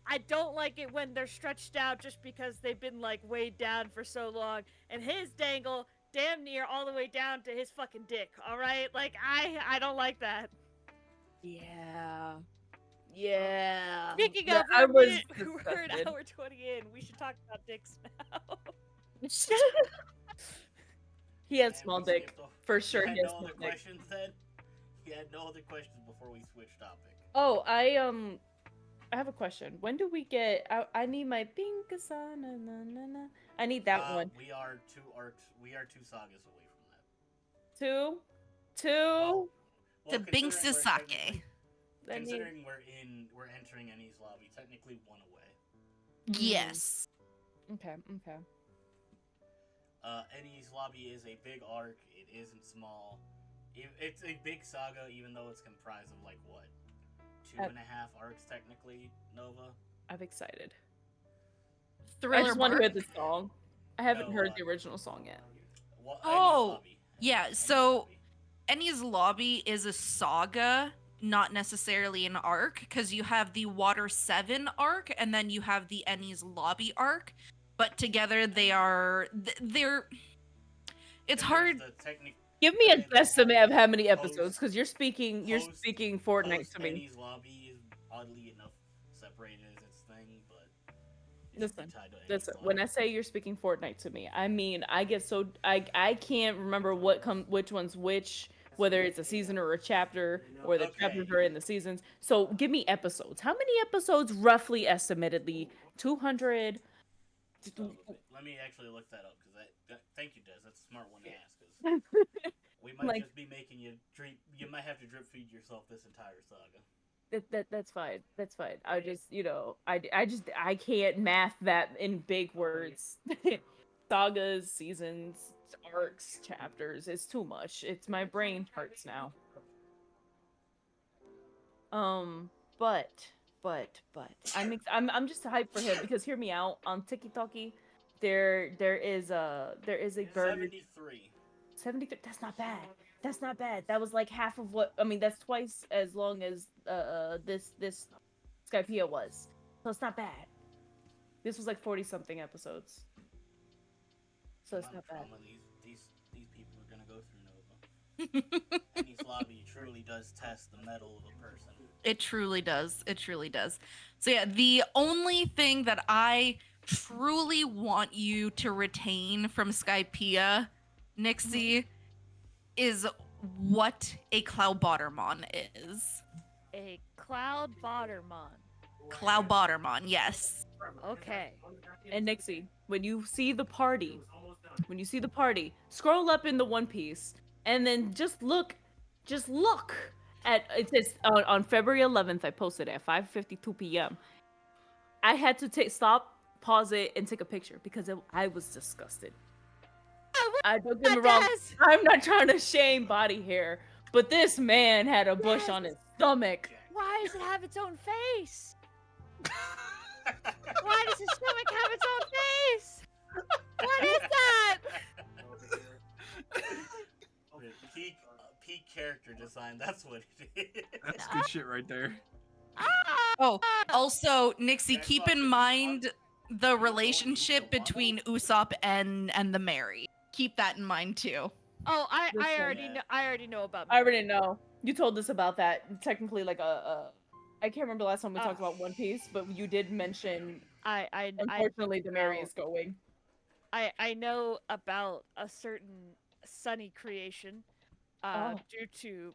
I don't like it when they're stretched out just because they've been like weighed down for so long, and his dangle damn near all the way down to his fucking dick. All right, like I don't like that. Yeah. Yeah. Speaking Yeah, of, I was we're an disgusted. hour 20 in. We should talk about dicks now. He had And small we dick. skipped over- For sure You he had has no small other dick. questions then? You had no other questions before we switch topic. Oh, I have a question. When do we get? I need my pink sana na na na. I need that one. We are 2 arcs. We are 2 sagas away from that. Two. Well, To considering Binks' we're sake. technically- I need- Considering we're entering Ennie's lobby, technically 1 away. Yes. Okay. Okay. Ennie's lobby is a big arc. It isn't small. It's a big saga, even though it's comprised of like what, 2.5 arcs technically. Nova. I'm excited. Thriller I just want to hear Bark. the song. I haven't No, heard the original song yet. Well, Oh, lobby. yeah, Ennie's so- lobby. Ennie's Lobby is a saga, not necessarily an arc, because you have the Water 7 arc, and then you have the Ennie's Lobby arc. But together they are... they're... It's And hard... there's the technic- Give me and an then estimate of how many Host- episodes, because you're speaking Fortnite Host to me. Ennie's lobby is oddly enough separated as its thing, but it's Listen, tied to Ennie's Listen, lobby. when I say you're speaking Fortnite to me, I mean I get so I can't remember which one's which, whether it's a season or a chapter, or the Okay. chapters are in the seasons. So give me episodes. How many episodes, roughly, estimatedly? 200. So, let me actually look that up because thank you, Des. That's a smart one to ask. 'Cause we might Like- just be making you drip. You might have to drip feed yourself this entire saga. That's fine. That's fine. I just I can't math that in big words. Sagas, seasons, arcs, chapters. It's too much. It's my brain hurts now. But I'm just hyped for him because hear me out. On TikToki, there is a bird. 73. 73. That's not bad. That's not bad. That was like half of what I mean. That's twice as long as this Skypiea was. So it's not bad. This was like 40 something episodes. So it's Amount not of bad. trauma these people are gonna go through, Nova. Ennie's lobby truly does test the mettle of a person. It truly does. It truly does. So yeah, the only thing that I truly want you to retain from Skypiea, Nixie, is what a Cloudbottermon is. A cloud bottermon. Cloudbottermon, yes. Okay. And Nixie, when you see the party, scroll up in the One Piece, and then just look at it says on February 11th. I posted it at 5:52 p.m. I had to stop, pause it, and take a picture because I was disgusted. I don't get me wrong. Yes! I'm not trying to shame body hair, but this man had a bush on his stomach. Why does it have its own face? Why does his stomach have its own face? What is that? Peak character design. That's what it is. That's good shit right there. Oh, also, Nixie, That's keep not in good. mind the relationship between Usopp and the Mary. Keep that in mind too. Oh, I This one. already know. I already know about. I already know. You told us about that. Technically, like I can't remember the last time we talked about One Piece, but you did mention. Unfortunately, the Mary is going. I know about a certain Sunny creation, due to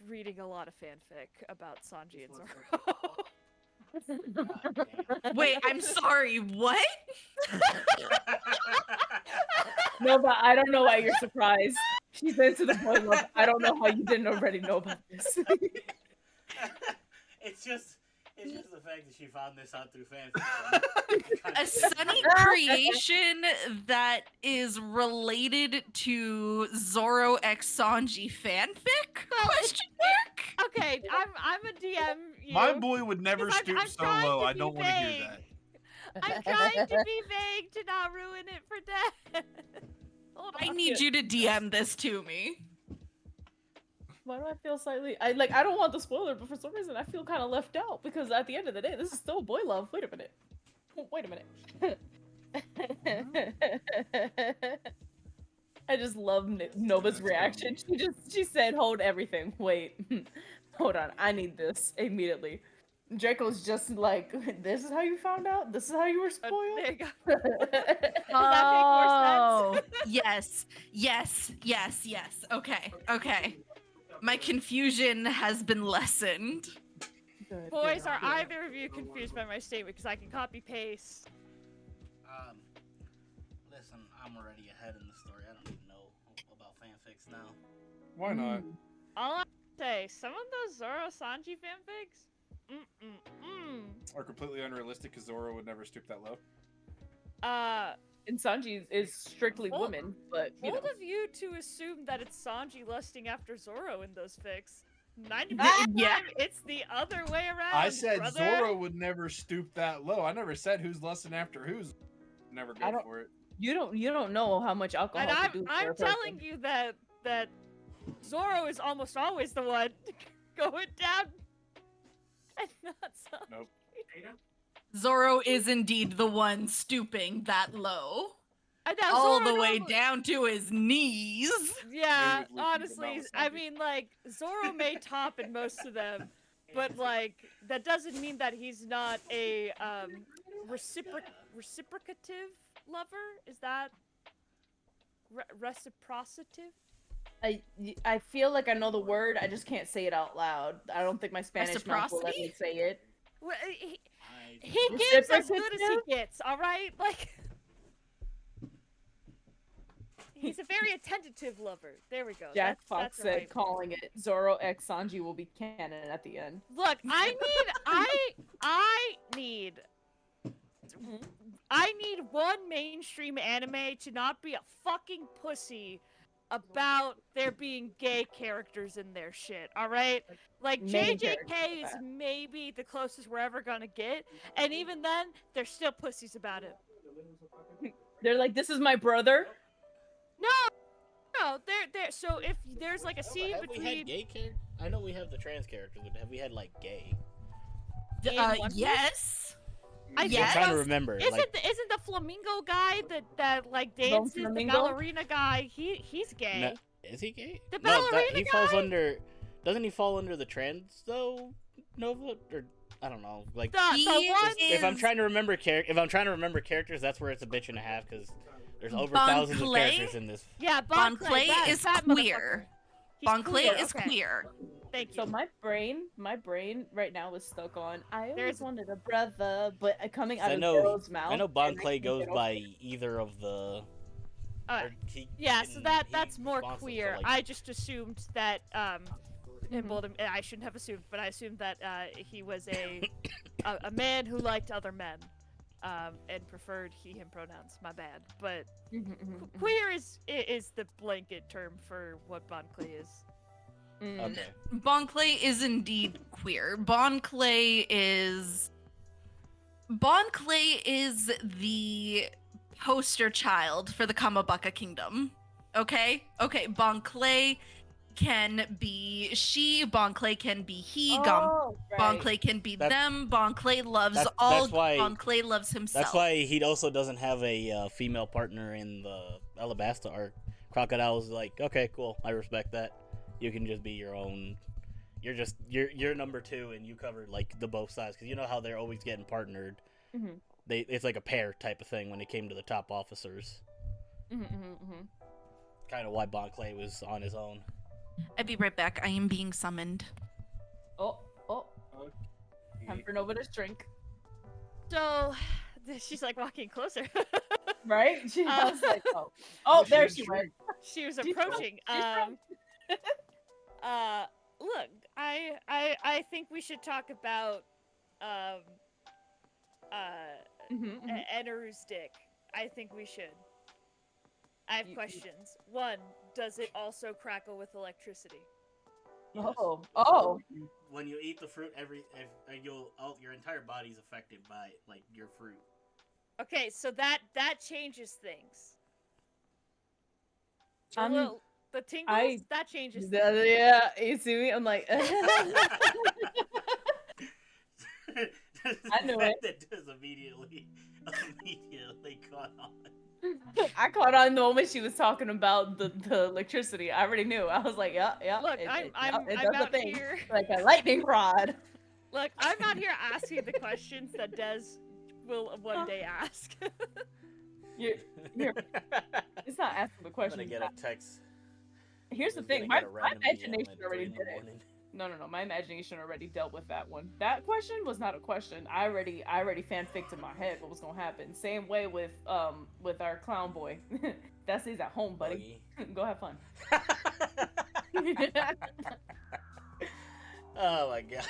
reading a lot of fanfic about Sanji and Zoro. God damn. Wait, I'm sorry. What? No, but I don't know why you're surprised. She said to the point of, I don't know how you didn't already know about this. It's just the fact that she found this out through fanfiction. A Sunny creation that is related to Zoro x Sanji fanfic? Question mark? Okay, I'm a DM. You. My boy would never Because stoop I'm so trying low. to I be don't want to hear vague. that. I'm trying to be vague to not ruin it for Dad. Hold I on. need you to DM this to me. Why do I feel slightly? I don't want the spoiler, but for some reason I feel kind of left out because at the end of the day, this is still boy love. Wait a minute. Wait a minute. I just love Nova's reaction. She said, "Hold everything. Wait, hold on. I need this immediately." Draco's just like, "This is how you found out. This is how you were spoiled." There you go. Does that make more sense? Yes. Okay. My confusion has been lessened. Good, Boys, good, are good. either of you confused by my statement? Because I can copy paste. Listen, I'm already ahead in the story. I don't even know about fanfics now. Why not? All I say, some of those Zoro Sanji fanfics, Are completely unrealistic because Zoro would never stoop that low. And Sanji is strictly Hold- women, but you bold know. of you to assume that it's Sanji lusting after Zoro in those fics. 90% Yeah. it's the other way around. I said brother. Zoro would never stoop that low. I never said who's lusting after who's. Never I go don't- for it. You don't know how much alcohol And can do for a I'm person. telling you that Zoro is almost always the one going down. And not Sanji. Nope. Zoro is indeed the one stooping that low. And now All Zoro the way normally- down to his knees. Yeah, Maybe with Luffy, but not honestly, with I Sanji. mean, like, Zoro may top in most of them, but, like, that doesn't mean that he's not a, reciprocative lover? Is that reciprocitive? I feel like I know the word, I just can't say it out loud. I don't think my Spanish mouth will let me say it. Well, I he gives as good as he Reciprocative? gets, alright? Like, he's a very attentive lover. There we go. Jack That's Fox the said, right- calling it Zoro x Sanji will be canon at the end. Look, I need one mainstream anime to not be a fucking pussy about there being gay characters in their shit, alright? Like, Many JJK characters is like that. maybe the closest we're ever gonna get, and even then, they're still pussies about it. They're like, this is my brother. No, they're so if there's like a scene have we between had gay characters? I know we have the trans characters, but have we had like gay? in One Piece? Yes. I I'm think trying to those- remember. Isn't Like, isn't the flamingo guy that like dances, the Flamingo? ballerina guy? He's gay. no, is he gay? The No, ballerina he falls guy? under. Doesn't he fall under the trans though? Nova or I don't know. Like The He one if I'm is- trying to remember characters, that's where it's a bitch and a half because there's over Bon thousands of Clay? characters in this. yeah, Bon Clay that is fat queer. motherfucker. He's Bon Clay queer, is okay. queer. Thank you. So my brain right now is stuck on. I always There's- wanted a brother, but coming out I of know. Zoro's mouth. I know Bon and Clay can't goes get over by it. either of the. Uh, or he yeah, so can- that's he's more responsible for, queer. like- I just assumed that Mm-hmm. and bold, I shouldn't have assumed, but I assumed that he was a man who liked other men, and preferred he/him pronouns. My bad, but queer is the blanket term for what Bon Clay is. Okay. Bon Clay is indeed queer. Bon Clay is the poster child for the Kamabaka Kingdom. Okay? Okay, Bon Clay can be she, Bon Clay can be he, Oh, Bon right. Clay can be That- them, Bon Clay loves that's all, why- Bon Clay loves himself. That's why he also doesn't have a female partner in the Alabasta arc. Crocodile was like, okay, cool, I respect that. You can just be your own. You're number 2, and you covered like the both sides because you know how they're always getting partnered. Mhm. It's like a pair type of thing when it came to the top officers. Kind of why Bon Clay was on his own. I'll be right back. I am being summoned. Oh, time for Nova to drink. So she's like walking closer. Right? She was like, oh, there she went. She was She's approaching. drunk. Look, I think we should talk about Eneru's dick. I think we should. I have questions. One, does it also crackle with electricity? Yes. Oh. When you eat the fruit, your entire body's affected by like your fruit. Okay, so that changes things. The tingles, that changes things. Yeah, you see me? I'm like, I knew it. That does immediately caught on. I caught on the moment she was talking about the electricity. I already knew. I was like, yeah. Look, it I'm does a out thing. here. Like a lightning rod. Look, I'm out here asking the questions that Des will one day ask. You're it's not asking the I'm question. gonna get a text. Here's the He's thing. gonna My get a random imagination DM at already 3 in the did it. morning. No. My imagination already dealt with that one. That question was not a question. I already fanficked in my head what was gonna happen. Same way with our clown boy. That stays at home, buddy. Go have fun. Oh my god.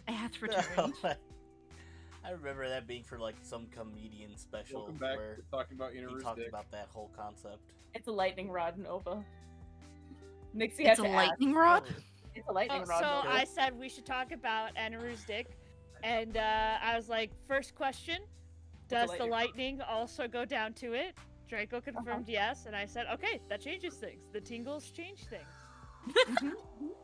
I have to return. I remember that being for like some comedian special Welcome back. where We're talking about he Eneru's talked dick. about that whole concept. It's a lightning rod, Nova. Nixie It's had a to lightning Oh, rod? It's a lightning rod. So Nova. I said we should talk about Eneru's dick, and I was like, first question, does the lightning also go down to it? Draico confirmed yes, and I said, okay, that changes things. The tingles change things.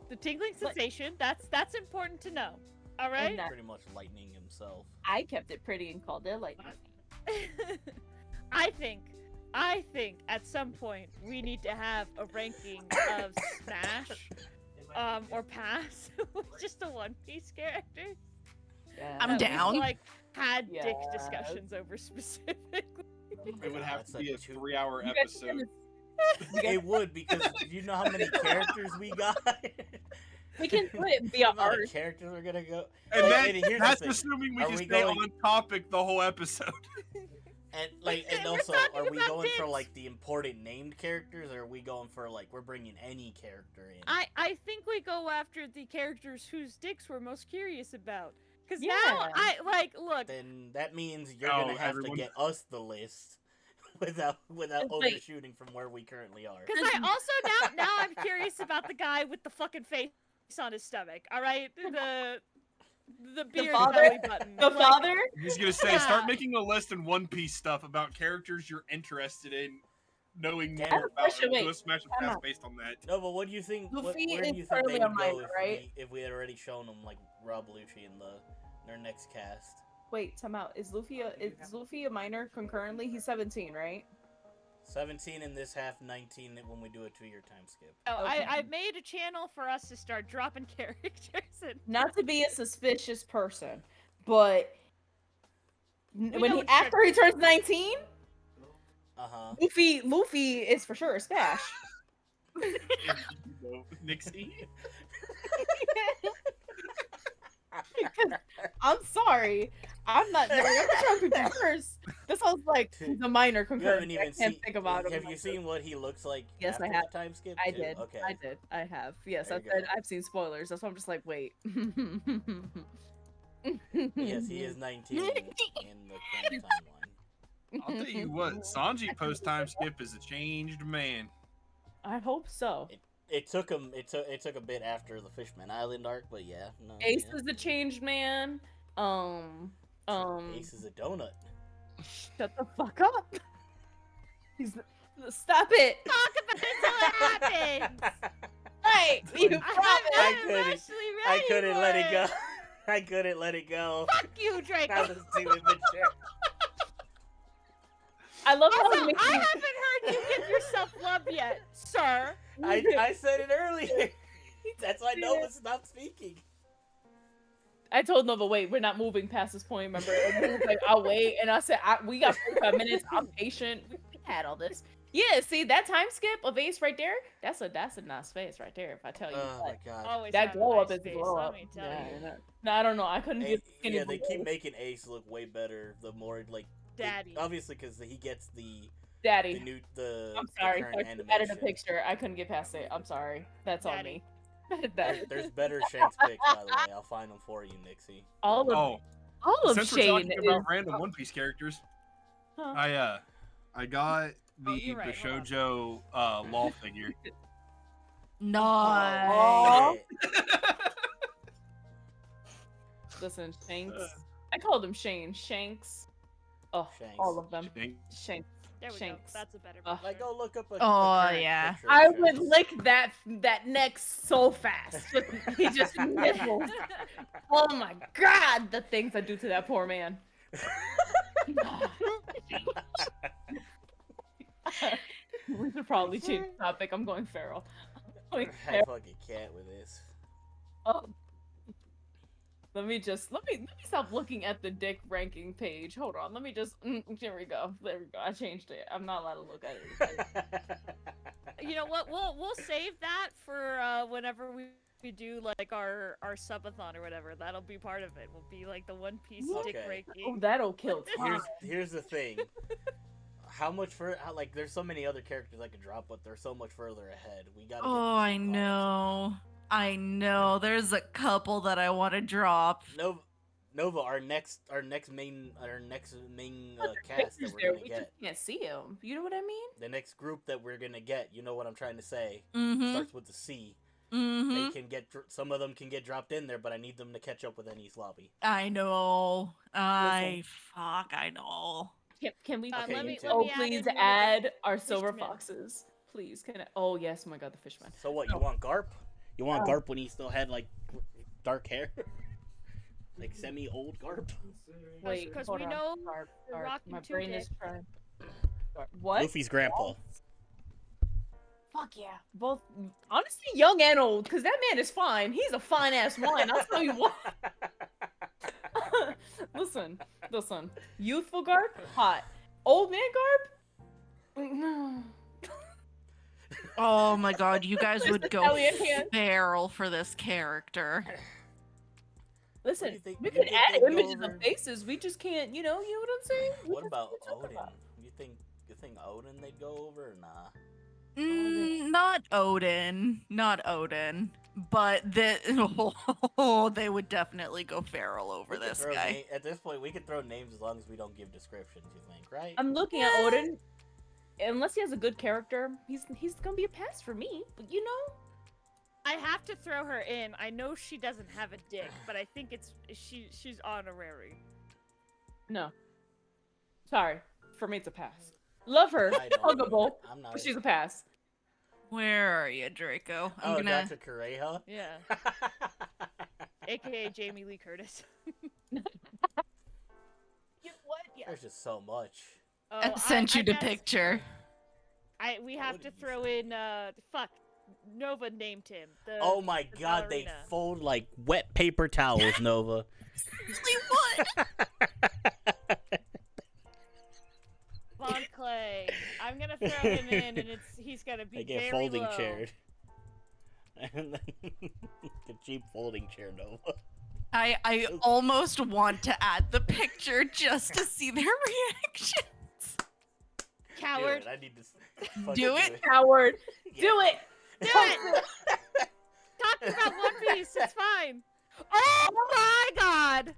The tingling sensation, that's important to know. All right? Pretty much lightning himself. I kept it pretty and called it lightning. I think at some point we need to have a ranking of Smash or Pass with just a One Piece character. Yeah. I'm That we've, down. like dick Yes. discussions over specifically. It would have That's to be a two- 3-hour You guys episode. It would, because you know how many characters we got. We can do it via The amount art. of characters are gonna go. And Like, then, here's the that's thing. assuming we Are can we stay going- on topic the whole episode. And like, and We're also, talking are we about going for dicks. like the important named characters, or are we going for like we're bringing any character in? I think we go after the characters whose dicks we're most curious about. Cause now Yeah. look. Then that means you're Oh, gonna have everyone- to get us the list without Wait. overshooting from where we currently are. Cause I also now I'm curious about the guy with the fucking face on his stomach. All right, the beard father? belly button. The Like, father? I'm just gonna say, Yeah. start making a list in One Piece stuff about characters you're interested in knowing Damn. more about. Question, And do a wait, Smash and time Pass out. based on that. No, but what do you think? Luffy Where do is you think currently they a would go minor, right? if we had already shown them like Rob Lucci in their next cast? Wait, time out. Is Luffy a minor concurrently? He's 17, right? 17 in this half, 19 when we do a 2-year time skip. Oh, Okay. I made a channel for us to start dropping characters and Not to be a suspicious person, but know when what after he turns 19, Uh-huh. Luffy is for sure a Smash. Nixie. I'm sorry. I'm not trying to first. This sounds like he's a minor You haven't concurrently. I even can't seen. think about him. Have you seen what he looks like? Yes, I after have. The time skip. I too? did. Okay. I did. I have. Yes, There I you said go. I've seen spoilers. That's why I'm just like, wait. Yes, he is 19 in the current timeline. I'll tell you what, Sanji post time skip is a changed man. I hope so. It took him. It took a bit after the Fishman Island arc, but yeah. No, Ace yeah. is a changed man. Ace is a donut. Shut the fuck up. Stop it. talk about it until it happens. Right. You I'm promised. not couldn't- emotionally I ready couldn't for let it go. I couldn't let it go. Fuck you, Draco. I was too immature. I love how Also, it makes I me. haven't heard you give yourself love yet, sir? I said it earlier. That's why Nova stopped speaking. I told Nova, wait, we're not moving past this point, remember? And he was like, I'll wait. And I said, we got 45 minutes. I'm patient. We had all this. Yeah, see, that time skip of Ace right there, that's a nice face right there, if I tell you. Oh my god. Always That have a glow up nice is a face, glow let up. me tell Yeah, you. no, I don't know. I couldn't get skinny. Yeah, they keep making Ace look way better the more like Daddy. obviously because he gets the Daddy. new the I'm sorry. the current I added a animation. picture. I couldn't get past it. I'm sorry. That's on Daddy. me. That- There's better Shanks pics, by the way. I'll find them for you, Nixie. all of Oh, Shane since we're talking is about random One Piece characters, Huh. I got the you're right, hold on. Shoujo Law figure. Nice. Aw. Shit. Listen, Shanks. I called him Shane. Shanks. Oh, Shanks. all of them. Shanks. Shanks. There we Shanks. go. That's a better Ugh. picture. Like, go look up a Oh, current yeah. picture of I Shanks. would lick that neck so fast. He just nibbles. Oh my god, the things I do to that poor man. We should probably change the topic. I'm going feral. I'm going I feral. fucking can't with this. Oh. Let me stop looking at the dick ranking page. Hold on. Let me just. There we go. There we go. I changed it. I'm not allowed to look at it. You know what? We'll save that for whenever we do like our subathon or whatever. That'll be part of it. We'll be like the One Piece dick Okay. Oh, ranking. that'll kill time. Here's the thing. Like there's so many other characters I could drop, but they're so much further ahead. We gotta. Oh, I know. I know. There's a couple that I want to drop. Nova, our next main cast that Pictures we're there, gonna we get. just can't see him. You know what I mean? The next group that we're gonna get. You know what I'm trying to say. Mm-hmm. Starts with the C. Mm-hmm. They can get some of them can get dropped in there, but I need them to catch up with Ennie's lobby. I know. I know. Can we? Okay, let me you oh, add please in one of the add our silver fishmen. foxes. Please, can I? Oh yes, oh my god, the fishman. So what? You want Garp? You want Garp when he still had like dark hair, like semi-old Garp? Wait, 'cause hold we on. know Garp, we're Garp. rocking My two brain is dicks. trying. Garp. What? Luffy's grandpa. Fuck yeah, both. Honestly, young and old, because that man is fine. He's a fine ass wine. I'll tell you what. listen. Youthful Garp, hot. Old man Garp, no. Oh my god, you guys would go Elliot hand. feral for this character. Listen, do you think- we you could think add they'd go images over- of faces. We just can't, you know what I'm saying? We What just about can't talk Odin? about You think Odin they'd go over or nah? Not Odin. Not Odin. But they would definitely go feral over We could this throw guy. at this point, we could throw names as long as we don't give descriptions. You think, right? I'm looking at Odin. Unless he has a good character, he's gonna be a pass for me. But you know, I have to throw her in. I know she doesn't have a dick, but I think she's honorary. no. Sorry, for me it's a pass. Love her, I know, huggable, I'm not. but she's a pass. Where are you, Draco? I'm Oh, gonna. Dr. Correja? Yeah, aka Jamie Lee Curtis. What? Yeah. There's just so much. Oh, I sent you the guess picture. we What have to did you throw say? in fuck. Nova named him. Oh my the god, they ballerina. Fold like wet paper towels, Nova. Really what? Von Clay. I'm gonna throw him in, and he's gonna be They get very folding low. chair. And then the cheap folding chair, Nova. I almost want to add the picture just to see their reactions. Coward. Dude, I need to fucking Do it. Coward, Yeah. do it. Do it! Talking about One Piece, it's fine. Oh my god!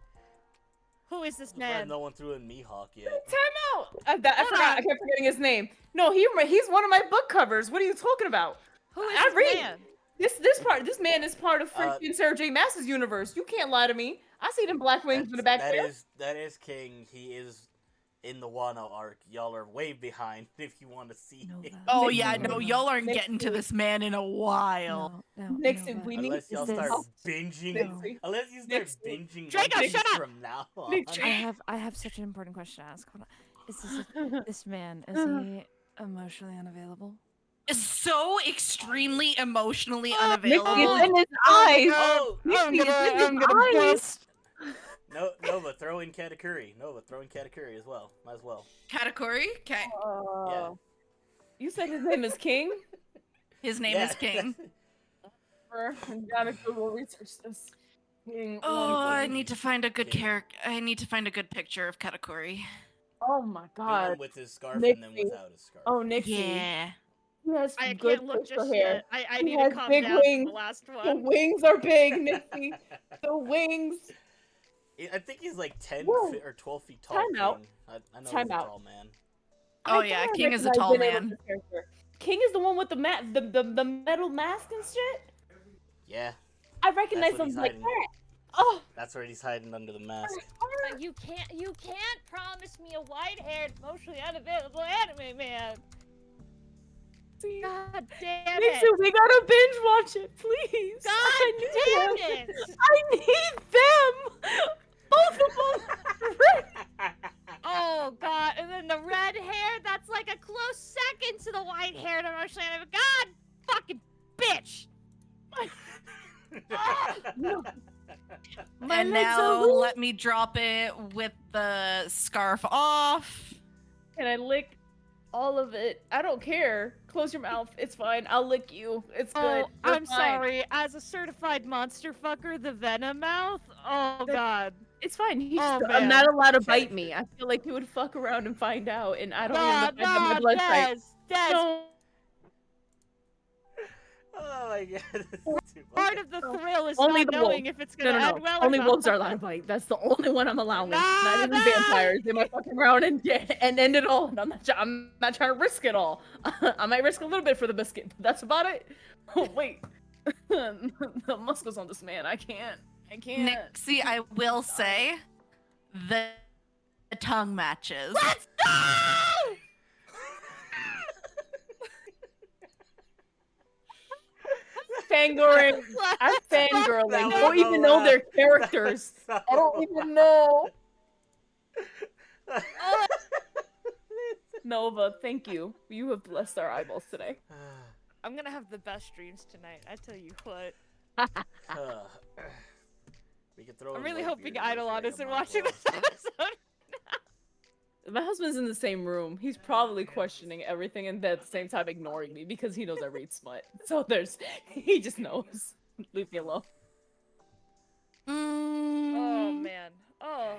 Who is this I'm glad man? no one threw in Mihawk yet. Time out. I Hold forgot. on. I kept forgetting his name. No, he's one of my book covers. What are you talking about? Who is I this read. man? This man is part of Uh, freaking Sarah J. Maas's universe. You can't lie to me. I see them black wings in the back there. That is King. He is in the Wano arc. Y'all are way behind if you want to see Nova. him. Oh Nixie. yeah, no, y'all aren't Nixie. getting to this man in a while. No, Nixon, Nova. we need Unless y'all this- start No. binging. Nixie. Unless you start Nixie. binging Draco, One Piece shut up! from now on. Nixie. I have such an important question to ask. Hold on. Is this man? Is he Emotionally unavailable. So extremely emotionally Nixie, unavailable. it's in his eyes. Oh, Nixie, it's in his I'm gonna eyes. bust. no, Nova, throw in Katakuri. Nova, throw in Katakuri as well. Might as well. Katakuri? Okay. Yeah. You said his name is King? His name is King. Gotta Google research this. King. Oh, I need to find a good King. character. I need to find a good picture of Katakuri. Oh my The god. one with his scarf and then Nixie. without his scarf. Oh, Nixie. Yeah. He has I good can't look facial just hair. yet. I He need to has calm big down from wings. the last The one. wings are big, Nixie. The wings. I think he's like 10 Whoa. or 12 feet tall. Time out. King. I know Time he's a out. tall man. Oh, I yeah, thought I King is a recognized tall Enel as man. the character. King is the one with the the metal mask and shit. Yeah, I recognize what him he's like hiding. that. Oh, that's where he's hiding under the mask. You can't promise me a white-haired, emotionally unavailable anime man. see. God damn Nixie, it! we gotta binge watch it, please. God I need damn them. it! I need them. Both of them. Oh god, and then the red hair, that's like a close second to the white hair and emotionally unavailable. God fucking bitch! My And legs now are loose. let me drop it with the scarf off. Can I lick all of it? I don't care. Close your mouth. It's fine. I'll lick you. It's good. Oh, We're I'm fine. sorry. As a certified monster fucker, the venom mouth. Oh god. It's fine. He's Oh, I'm man. not allowed to Check. bite me. I feel like he would fuck around and find out, and I don't Nah, want to find out my nah, blood type. Des, No. Oh my god. this is too part much. of the thrill is Only not the wolf. knowing if it's No, gonna no, end no. well Only or not. wolves are allowed to bite. That's the only one I'm allowing. Not Nah, even nah. vampires. They might fuck around and end it all. And I'm not trying to risk it all. I might risk a little bit for the biscuit, but that's about it. Oh wait, the muscles on this man. I can't. Nixie, I will say, the tongue matches. Let's go! Fangirling. I'm fangirling. That I was don't the even know their laugh. characters. That I don't was even know. so- Nova, thank you. You have blessed our eyeballs today. I'm gonna have the best dreams tonight. I tell you what. We could throw I'm in really Whitebeard hoping in Eidolon this isn't area, might as watching well. this episode. My husband's in the same room. He's probably questioning everything and at the same time ignoring me because he knows I read smut. So he just knows. Leave me alone. Oh man. Oh.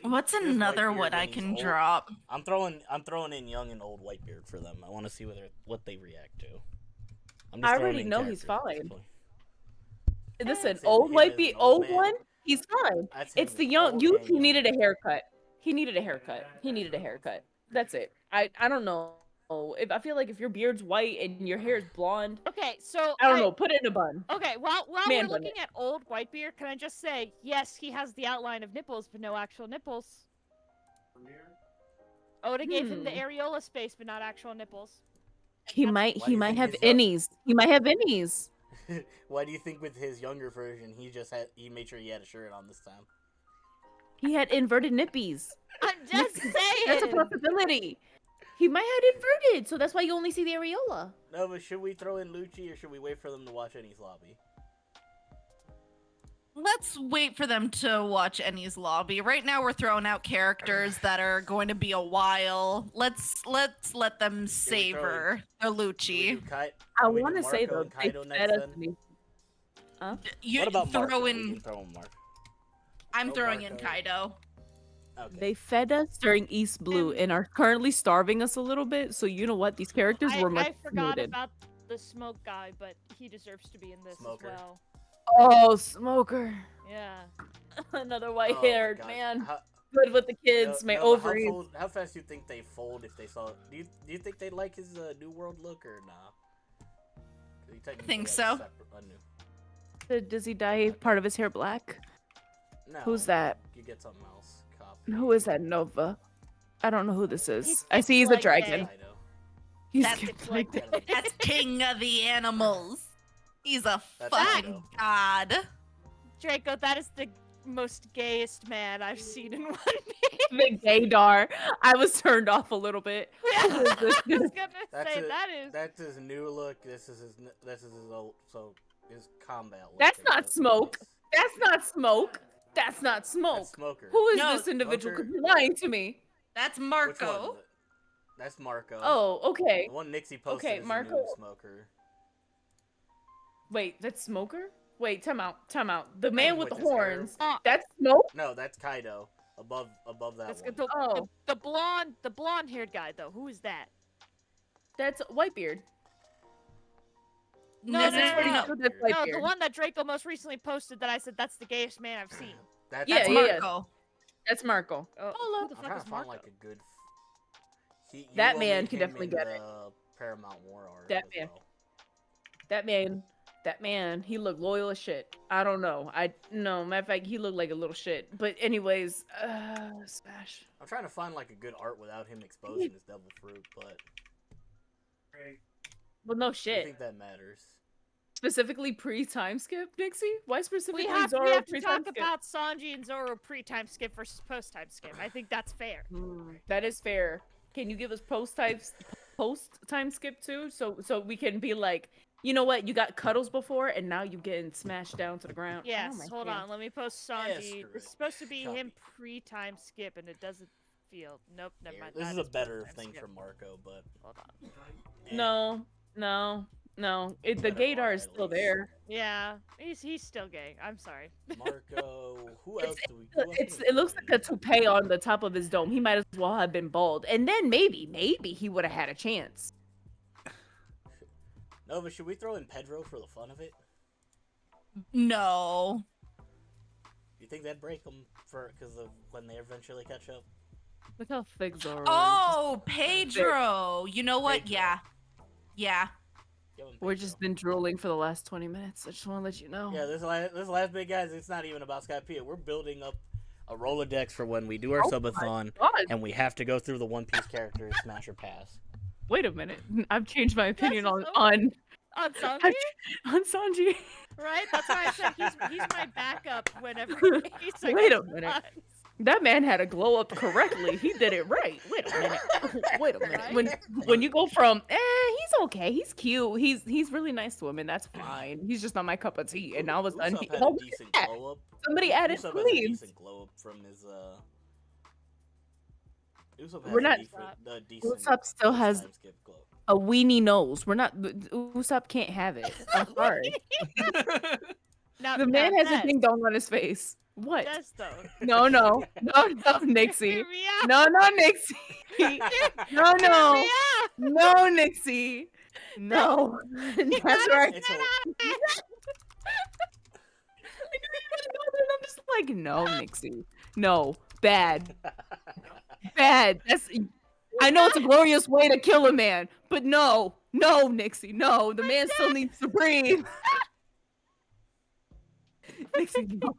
What's Here's another Whitebeard one when I he's can old. drop? I'm throwing in young and old Whitebeard for them. I want to see what they react to. I'm I throwing already in know he's characters at this fine. point. Listen, Same old him might as be an old old man. one. He's fine. That's It's him the as young old youth and who young. needed a haircut. He needed a haircut. He needed a haircut. That's it. I don't know. If I feel like if your beard's white and your hair is blonde, Okay, so I don't know. Put it in a bun. Okay, while Man we're bun looking at old Whitebeard, can I just say, yes, he has the outline of nipples, but no actual nipples. Oda gave him the areola space, but not actual nipples. He Why might do you think have his young- innies. He might have innies. Why do you think with his younger version he made sure he had a shirt on this time? He had inverted nippies. I'm just saying. That's a possibility. He might have inverted, so that's why you only see the areola. No, but should we throw in Lucci or should we wait for them to watch Ennie's lobby? Let's wait for them to watch Ennie's lobby. Right now, we're throwing out characters that are going to be a while. Let's let them savor their Should we Lucci. do Kai- I should we do want to say Marco though, and they Kaido fed next us. then? You What about Marco? throw We in. can throw in Marco. I'm Oh, throwing in Marco. Kaido. Okay. They fed us during East Blue and are currently starving us a little bit. So you know what? These characters were much I forgot needed. about the smoke guy, but he deserves to be in this Smoker. as well. Oh, Smoker. Yeah. Another Oh my white-haired God. man. How, Good with the kids. My no, ovaries. how fast do you think they fold if they saw? Do you think they like his New World look or nah? 'Cause he technically think has so. Does he dye part of his hair black? No. Who's that? You get something else. Copy. Who is that? Nova. I don't know who this is. He's I see he's a like dragon. Kaido. He's That's skipped like like that. That's king of the animals. He's a That's fucking Kaido. god. Draco, that is the most gayest man I've seen in one The gaydar. I was turned off a little bit. I was gonna That's say it. that is. That's his new look. This is his old. So his combat look. That's I not guess. smoke. That's not smoke. That's not smoke. That's Smoker. Who is No, this individual? Smoker. Could be lying to me. That's Which Marco. one? That's Marco. Oh, okay. The one Nixie posted Okay, is Marco. the new Smoker. Wait, that's Smoker? Wait, time out. Time out. The man with the with his hair. horns. That's Smoke? No, that's Kaido. Above that That's one. the blonde haired guy though. Who is that? That's Whitebeard. No, No, no, no, no, no, no. no. That's No, Whitebeard. the one that Draco most recently posted that I said that's the gayest man I've seen. That's Yeah, That's yeah, Marco. That's Marco. Oh, who the I'm fuck trying is to find Marco? like a good. You That only man can him definitely in get it. the Paramount War arc That as man. well. That man, he looked loyal as shit. I don't know. No, matter of fact, he looked like a little shit. But anyways, Smash. I'm trying to find like a good art without him exposing his devil fruit, but Well, no I shit. think that matters. Specifically pre-time skip, Nixie? Why specifically We have Zoro to pre-time talk skip? about Sanji and Zoro pre-time skip versus post-time skip. I think that's fair. That is fair. Can you give us post-time skip too? So we can be like, you know what? You got cuddles before, and now you getting smashed down to the ground. Yes, Oh my hold God. on. Let me post Yeah, Sanji. screw It's it. supposed to be him Copy. pre-time skip, and it doesn't feel. Nope, never Here, mind. this that is a better post-time thing skip. for Marco, but Hold on. eh. No. The Better gaydar art, is at still least. there. Yeah, he's still gay. I'm sorry. Marco. Who It's- else do we? Who else do we It looks put like a in? toupee on the top of his dome. He might as well have been bald. And then maybe he would have had a chance. Nova, should we throw in Pedro for the fun of it? No. You think that'd break them because of when they eventually catch up? Look how thick Zoro is. Oh, Pedro. You know what? Pedro. Yeah. Yeah. Give 'em We're Pedro. just been drooling for the last 20 minutes. I just want to let you know. Yeah, this last bit, guys, it's not even about Skypiea. We're building up a Rolodex for when we do our Oh subathon, God. and we have to go through the One Piece characters, smash or pass. Wait a minute. I've changed my opinion is on so- on On Sanji, on Sanji. right? That's why I said he's my backup whenever he's like. Wait a minute. That man had a glow up correctly. He did it right. Wait a minute. Wait a minute. Right? When you go from he's okay, he's cute, he's really nice to him, and that's fine. He's just not my cup of tea. And all of a sudden, Usopp had oh, a decent yeah, glow up. somebody added Usopp has a sleeves. decent glow up from his Usopp has We're a not- decent Usopp still has time skip glow. a weenie nose. We're not. Usopp can't have it. I'm sorry. Now, The man has a Des, ding dong on his face. What? Des, though. No, Nixie. Hear me out. No, Nixie. No, Nixie. No. That's right. It's a, I'm just like, no, Nixie. No. Bad. That's. I know it's a glorious way to kill a man, but no, Nixie, no. The man still needs to breathe. Nixie, no.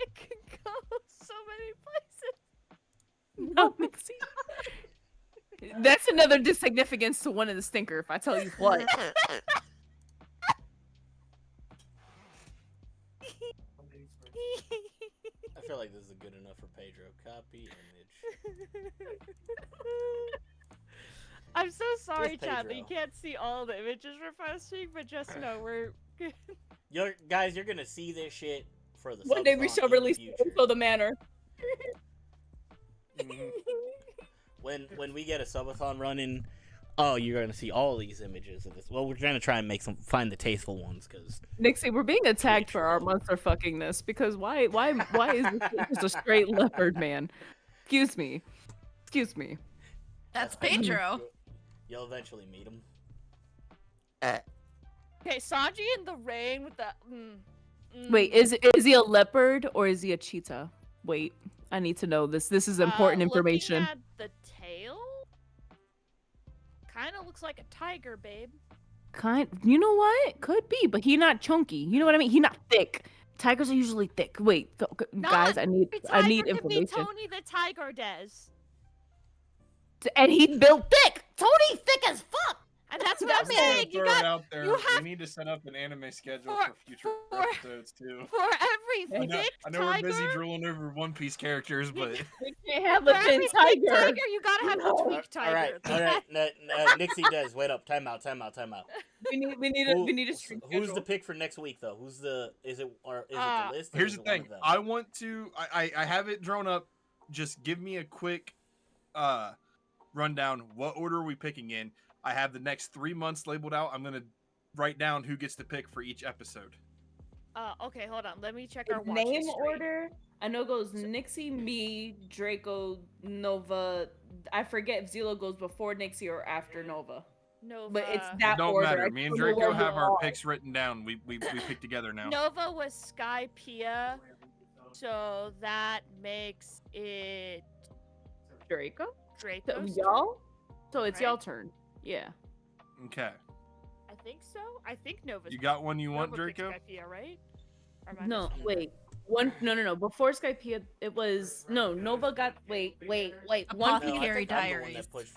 It can go so many places. No, Nixie. That's another significance to one of the stinker, if I tell you what. I feel like this is good enough for Pedro. Copy image. I'm so sorry, With Chad, that you Pedro. can't see all the images we're posting, but just know we're. Guys, you're gonna see this shit for the One day we subathon shall in the release future. for the manor. When we get a subathon running, oh, you're gonna see all these images of this. Well, we're gonna try and find the tasteful ones, because Nixie, we're being attacked for our true. monster fuckingness because why is this just a straight leopard man? Excuse me. That's Pedro. You'll eventually meet him. Okay, Sanji in the rain with the. Wait, is he a leopard or is he a cheetah? Wait, I need to know this. This is important information. Looking at the tail, kind of looks like a tiger, babe. You know what? Could be, but he not chunky. You know what I mean? He not thick. Tigers are usually thick. Wait, guys, I need Tiger could information. be Tony the Tiger, Des. And he built thick. Tony thick as fuck. And that's what I'm I'm just gonna saying. You throw it got out there. you have- We need to set up an anime schedule for- for future for- episodes too. for every I know, thick I know we're busy tiger. drooling over One Piece characters, but We can't have For a every thin thick tiger. tiger, you gotta have a No. tweak tiger. All right. Nixie does. Wait up. Time out. We need a stream Who's the schedule. pick for next week though? Is it the list? Or here's is the it one thing. of them? I want to. I have it drawn up. Just give me a quick rundown. What order are we picking in? I have the next 3 months labeled out. I'm gonna write down who gets to pick for each episode. Okay, hold on. Let me check our watch Name history. order. I know it goes Nixie, me, Draico, Nova. I forget if Xelo goes before Nixie or after Nova. Nova. But it's It that don't order. matter. I Me and don't know Draco where have we our are. picks written down. We pick together now. Nova was Skypiea, so that makes it Draco. Draco. Y'all. So it's Right? y'all turn. Yeah. Okay. I think so. I think Nova's. You got one you want, Nova picked Draco? Skypiea, right? Or am I No, missing? wait. No. Before Skypiea, it was Nova got. Wait. One No, I Apothecary think I'm the one Diaries. that pushed.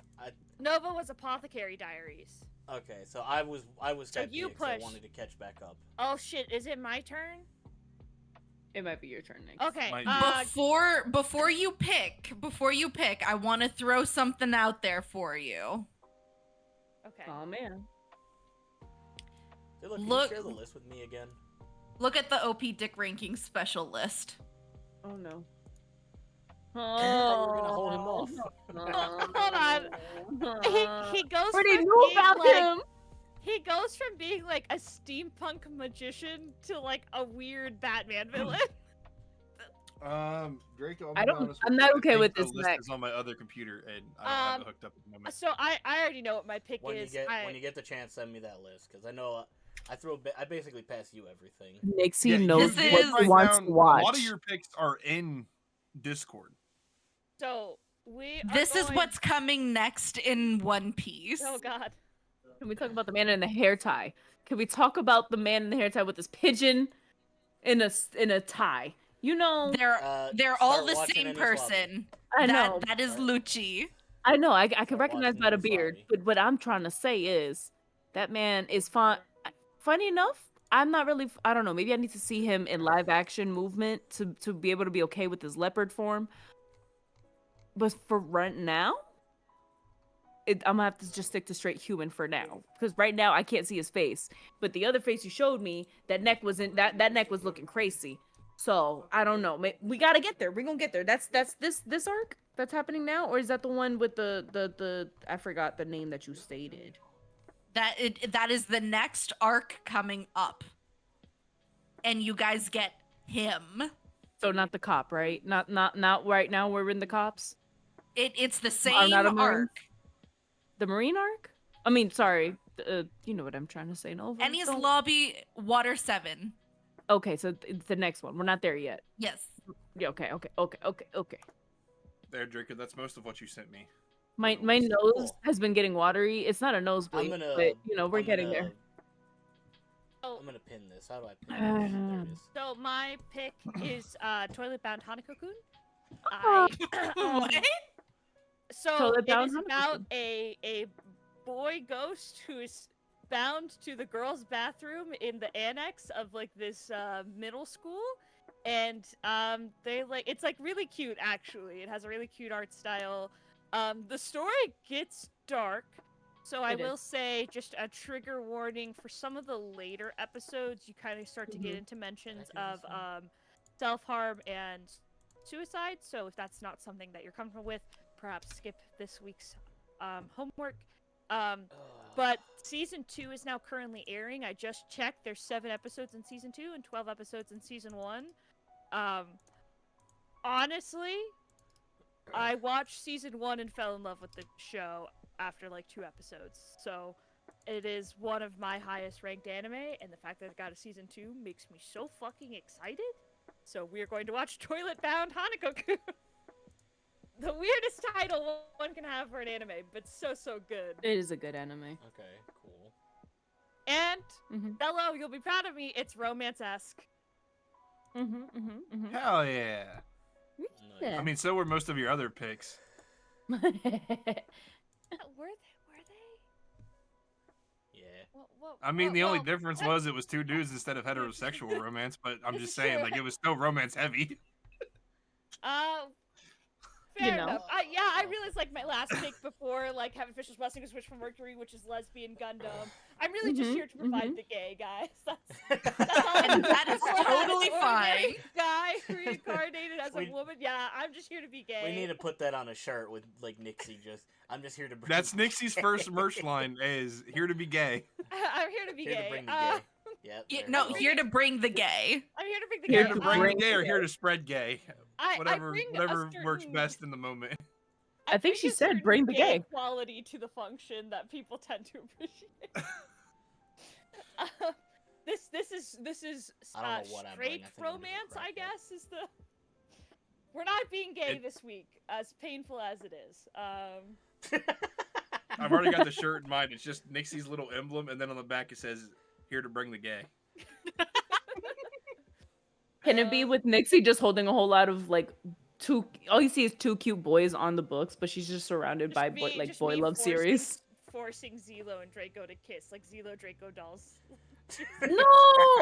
Nova was Apothecary Diaries. Okay, so I was So Skypiea you 'cause I push. wanted to catch back up. Oh shit! Is it my turn? It might be your turn next. Okay. Might be. Before you pick, I want to throw something out there for you. Okay. Oh man. Hey, look, can Look- you share the list with me again? Look at the OP Dick ranking special list. Oh no. I thought we were gonna hold him off. Hold on. He goes Already from knew being about like, him. He goes from being like a steampunk magician to like a weird Batman villain. Draco. I be don't- honest I'm with not you, I okay think with the this list next. is on my other computer, and I don't have it hooked up at the moment. So I already know what my pick When you is. get I, when you get the chance, send me that list because I know I basically pass you everything. Nixie Yeah, you knows This did is- what write he wants down- to watch. A lot of your picks are in Discord. so we. Are This is going- what's coming next in One Piece. Oh god. Can we talk about the man in the hair tie? Can we talk about the man in the hair tie with this pigeon in a tie? You know, They're all Start the watching same Enies Lobby. person. I That- know, that is Lucci. I know. I can Start recognize watching by the Enies beard, Lobby. but what I'm trying to say is that man is fun. Funny enough, I'm not really. I don't know. Maybe I need to see him in live action movement to be able to be okay with his leopard form. But for right now, I'm gonna have to just stick to straight human for now, because right now I can't see his face. But the other face you showed me, that neck wasn't that neck was looking crazy. So I don't know. We gotta get there. We're gonna get there. That's this arc that's happening now, or is that the one with the I forgot the name that you stated. That is the next arc coming up. And you guys get him. So not the cop, right? Not right now. We're in the cops. It's the same not a Marine? arc. The Marine arc. I mean, sorry. You know what I'm trying to say. No. Enies don't- Lobby Water 7. Okay, so it's the next one. We're not there yet. Yes. Yeah. Okay. There, Draco. That's most of what you sent me. My nose Cool. has been getting watery. It's not a nosebleed, I'm gonna. but we're I'm getting gonna- there. Oh, I'm gonna pin this. How do I pin it? There it is. so my pick is Toilet Bound Hanako-kun. Oh. What? So Toilet it Bound is Hanako-kun. about a boy ghost who is bound to the girls' bathroom in the annex of like this middle school, and they like it's like really cute actually. It has a really cute art style. The story gets dark, so I It is. will say just a trigger warning for some of the later episodes. You kind of start to get Mhm. into mentions of self-harm and suicide. So if that's not something that you're comfortable with, perhaps skip this week's homework. But season 2 is now currently airing. I just checked. There's 7 episodes in season 2 and 12 episodes in season 1. Honestly, I watched season 1 and fell in love with the show after like 2 episodes. So it is one of my highest ranked anime, and the fact that it got a season 2 makes me so fucking excited. So we are going to watch Toilet Bound Hanako-kun. The weirdest title one can have for an anime, but so good. It is a good anime. Okay, cool. And Mhm. Xelo, you'll be proud of me. It's romance-esque. Hell yeah. Yeah. I mean, so were most of your other picks. Were they? I mean, the only difference was it was 2 dudes instead of heterosexual romance, but I'm just saying, like, it was still romance heavy. Fair enough. I realized like my last pick before like having Fisher's Blessing was Switch from Mercury, which is lesbian Gundam. I'm really just here to provide the gay guys. That's all. And that is totally fine. Guy reincarnated as a woman. Yeah, I'm just here to be gay. We need to put that on a shirt with like Nixie. I'm just here to bring. That's Nixie's first merch line is here to be gay. I'm here to be Here gay. to bring the gay. Yep, No, here to bring the gay. I'm here to bring the Here gay. to bring the gay or here to spread gay. Whatever bring a works certain- best in the moment. I think she said bring the gay. Quality to the function that people tend to appreciate. This is I don't know what I'm doing. straight I think I'm doing romance, crap I here. guess, is the. We're not being gay this week, as painful as it is. I've already got the shirt in mind. It's just Nixie's little emblem, and then on the back it says here to bring the gay. Can it be with Nixie just holding a whole lot of like all you see is 2 cute boys on the books, but she's just surrounded by boy love series. Forcing Xelo and Draico to kiss, like Xelo Draico dolls. No!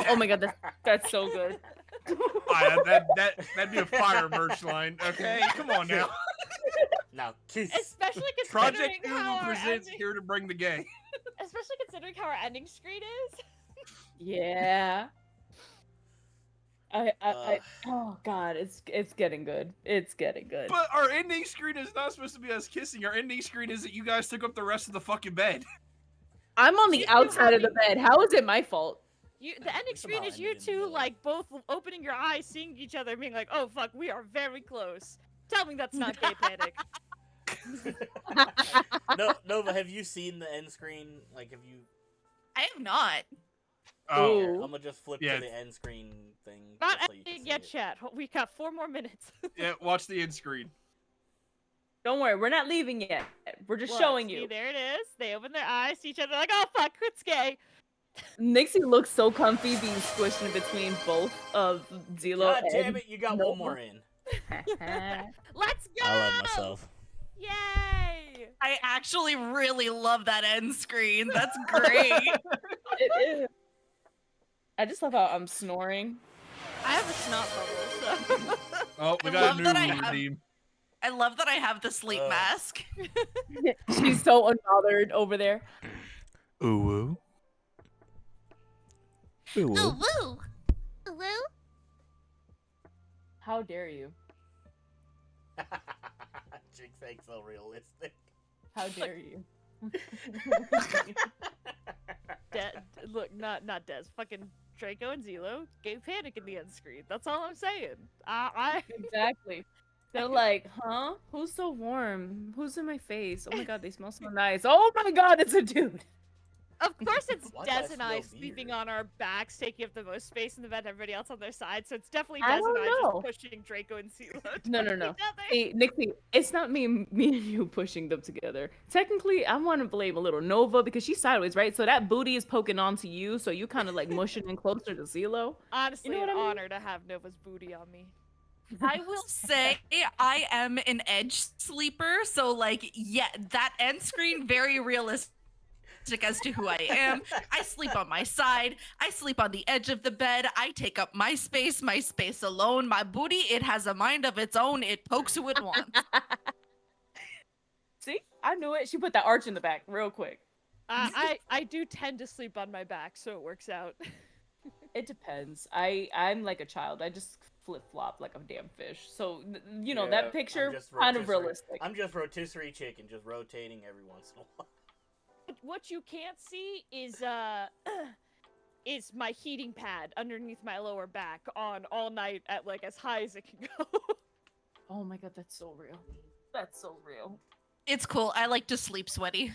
Oh my god, that's so good. That'd be a fire merch line. Okay, come on now. Now kiss. Especially considering Project how UwU our presents ending, here to bring the gay. especially considering how our ending screen is. Yeah. Oh god, it's getting good. It's getting good. But our ending screen is not supposed to be us kissing. Our ending screen is that you guys took up the rest of the fucking bed. I'm on the outside of the bed. How is it my fault? The ending screen is you two like both opening your eyes, seeing each other, being like, "Oh fuck, we are very close." Tell me that's not gay panic. No, Nova, have you seen the end screen? Like, have you? I have not. Oh, Ooh. I'm gonna just flip Yeah. to the end screen thing. Not just so you can ending see yet, it. chat. We got 4 more minutes. yeah. Watch the end screen. Don't worry, we're not leaving yet. We're just Look, showing see, you. there it is. They open their eyes to each other, like, "Oh fuck, it's gay." Nixie looks so comfy being squished in between both of Xelo God and damn it! You got Nova. one more in. Let's go! I love myself. Yay! I actually really love that end screen. That's great. It is. I just love how I'm snoring. I have a snot bubble, so. Oh, we I got love a new that I one have- redeem. I love that I have the sleep mask. She's so unbothered over there. UwU. Ooh, woo. Woo. How dare you? Jinx ain't so realistic. How dare you? Look, not Des. Fucking Draico and Xelo. Gay panic in the end screen. That's all I'm saying. I Exactly. They're like, huh? Who's so warm? Who's in my face? Oh my god, they smell so nice. Oh my god, it's a dude. Of course, it's Why do I Des and I smell sleeping beer? on our backs, taking up the most space in the bed, everybody else on their side. So it's definitely I Des and don't I know. just pushing Draico and Xelo. No. together. Hey, Nixie, it's not me and you pushing them together. Technically, I want to blame a little Nova because she's sideways, right? So that booty is poking onto you, so you kind of like mushing in closer to Xelo. Honestly, You know an what I mean? honor to have Nova's booty on me. I will say I am an edge sleeper, so like, yeah, that end screen very realistic as to who I am. I sleep on my side. I sleep on the edge of the bed. I take up my space alone. My booty, it has a mind of its own. It pokes who it wants. See, I knew it. She put that arch in the back real quick. I do tend to sleep on my back, so it works out. It depends. I'm like a child. I just flip flop like a damn fish. So you know Yeah, that picture I'm just kind of rotisserie- realistic. I'm just rotisserie chicken, just rotating every once in a while. What you can't see is is my heating pad underneath my lower back on all night at like as high as it can go. Oh my god, that's so real. That's so real. It's cool. I like to sleep sweaty.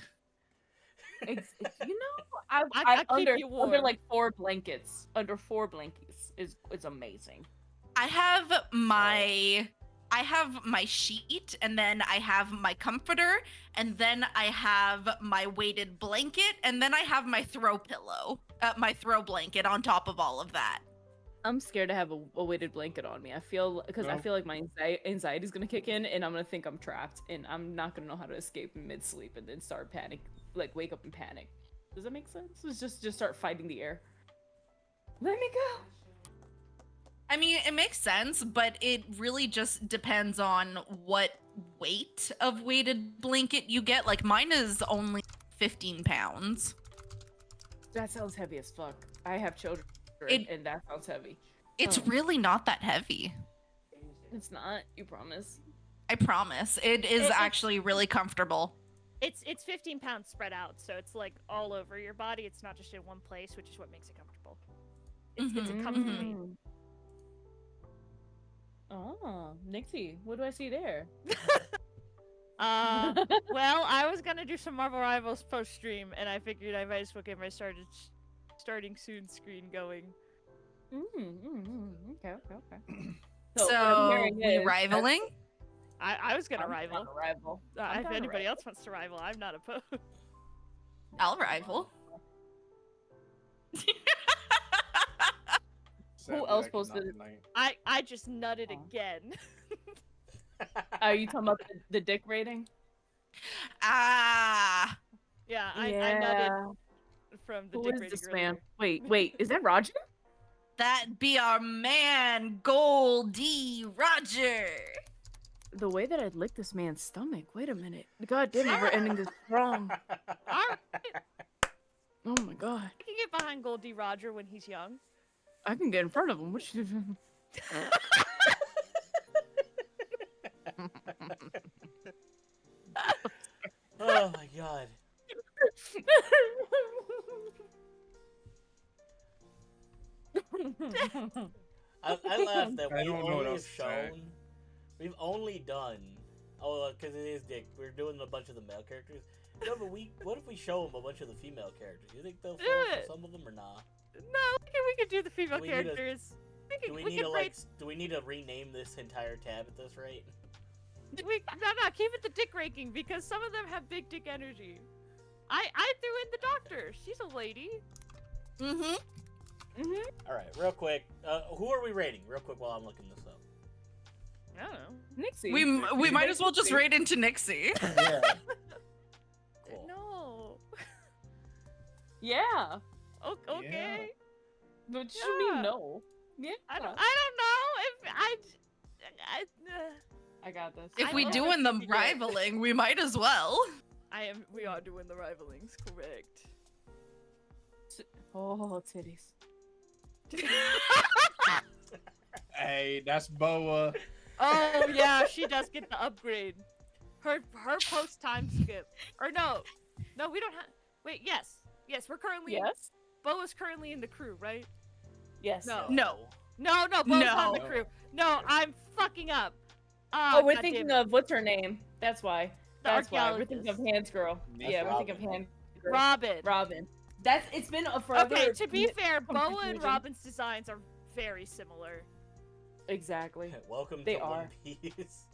It's you know, I keep under you under warm. like 4 blankets. Under 4 blankets is amazing. I have my sheet, and then I have my comforter, and then I have my weighted blanket, and then I have my throw pillow, my throw blanket on top of all of that. I'm scared to have a weighted blanket on me. I feel I feel like my anxiety is gonna kick in, and I'm gonna think I'm trapped, and I'm not gonna know how to escape in mid sleep, and then start panic, like wake up and panic. Does that make sense? Let's just start fighting the air. Let me go. I mean, it makes sense, but it really just depends on what weight of weighted blanket you get. Like mine is only 15 pounds. That sounds heavy as fuck. I have children, It- and that sounds heavy. It's Oh. really not that heavy. It's not. You promise? I promise. It is It- actually really comfortable. It's 15 pounds spread out, so it's like all over your body. It's not just in one place, which is what makes it comfortable. It's a Mhm, comfort mhm. weight. Oh, Nixie, what do I see there? Well, I was gonna do some Marvel Rivals post stream, and I figured I might as well get my starting soon screen going. Okay. So, what I'm hearing we is rivaling? I was gonna I'm rival. down to rival. I'm If down to anybody rival. else wants to rival, I'm not opposed. I'll rival. Sadly, else I cannot posted it? tonight. I just nutted Aw. again. Are you talking about the dick rating? Ah. Yeah, I nutted from the Who dick is rating this earlier. man? Wait, is that Roger? That be our man, Goldie Roger. The way that I licked this man's stomach. Wait a minute. God damn it, we're ending this wrong. Alright, Oh my god. I can get behind Goldie Roger when he's young. I can get in front of him. What you Oh my god. I laughed that I we don't know what only else have to say. shown. We've only done. Oh, because it is Dick. We're doing a bunch of the male characters. No, but what if we show them a bunch of the female characters? You think they'll fall Do it. for some of them or not? No, we can do the female we need a- characters. Do we we need can to break- do we need to rename this entire tab at this rate? No, keep it the dick raking because some of them have big dick energy. I threw in the doctor. She's a lady. Mm-hmm. All right, real quick. Who are we rating? Real quick while I'm looking this up. I don't know. Nixie. We might as well just raid into Nixie. Yeah. Cool. No. Yeah. Okay. What you mean Yeah. no? Yeah. I don't know if I got this. If I we love doing it. the rivaling, we might as well. we are doing the rivalings, correct. Oh, titties. Hey, that's Boa. Oh yeah, she does get the upgrade. Her post time skip. Or no, we don't have. Wait, yes, we're currently. Yes. Boa's currently in the crew, right? Yes. No. No. No, Boa's not in the No. crew. No, I'm fucking up. Oh, we're God thinking damn it. of what's her name? That's why. The That's why we're thinking of archaeologist. Hands Girl. That's Yeah, we're thinking of Robin. Hands Girl. Robin. Robin. It's been a forever. Okay, to be fair, some Boa and confusion. Robin's designs are very similar. Exactly. Welcome They to are. One Piece.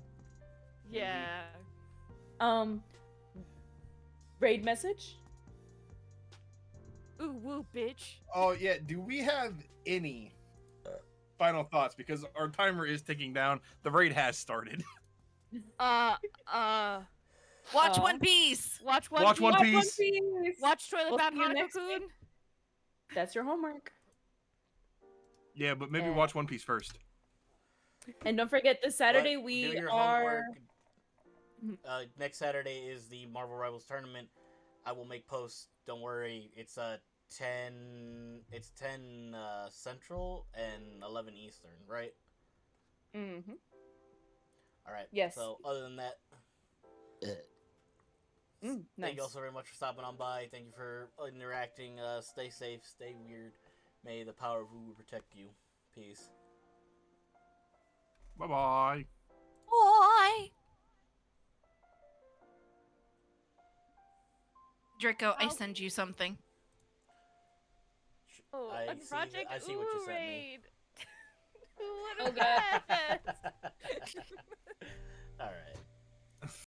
Yeah. Raid message. Ooh woo, bitch. Oh yeah, do we have any final thoughts? Because our timer is ticking down. The raid has started. Watch Uh, One Piece. Watch One Watch One Piece. Piece. Watch Toilet We'll Bound see you Hanako next Kun. week. That's your homework. Yeah, but maybe Yeah. watch One Piece first. And don't forget, this Saturday But we do your are. homework. Next Saturday is the Marvel Rivals tournament. I will make posts. Don't worry. It's 10 Central and 11 Eastern, right? Mm-hmm. All right. Yes. So other than that, Nice. thank you all so very much for stopping on by. Thank you for interacting. Stay safe. Stay weird. May the power of UwU protect you. Peace. Bye bye. Boy. Draco, I Oh. send you something. Oh, I a see- Project I see what you Ooh sent me. raid. What Oh, a God. mess.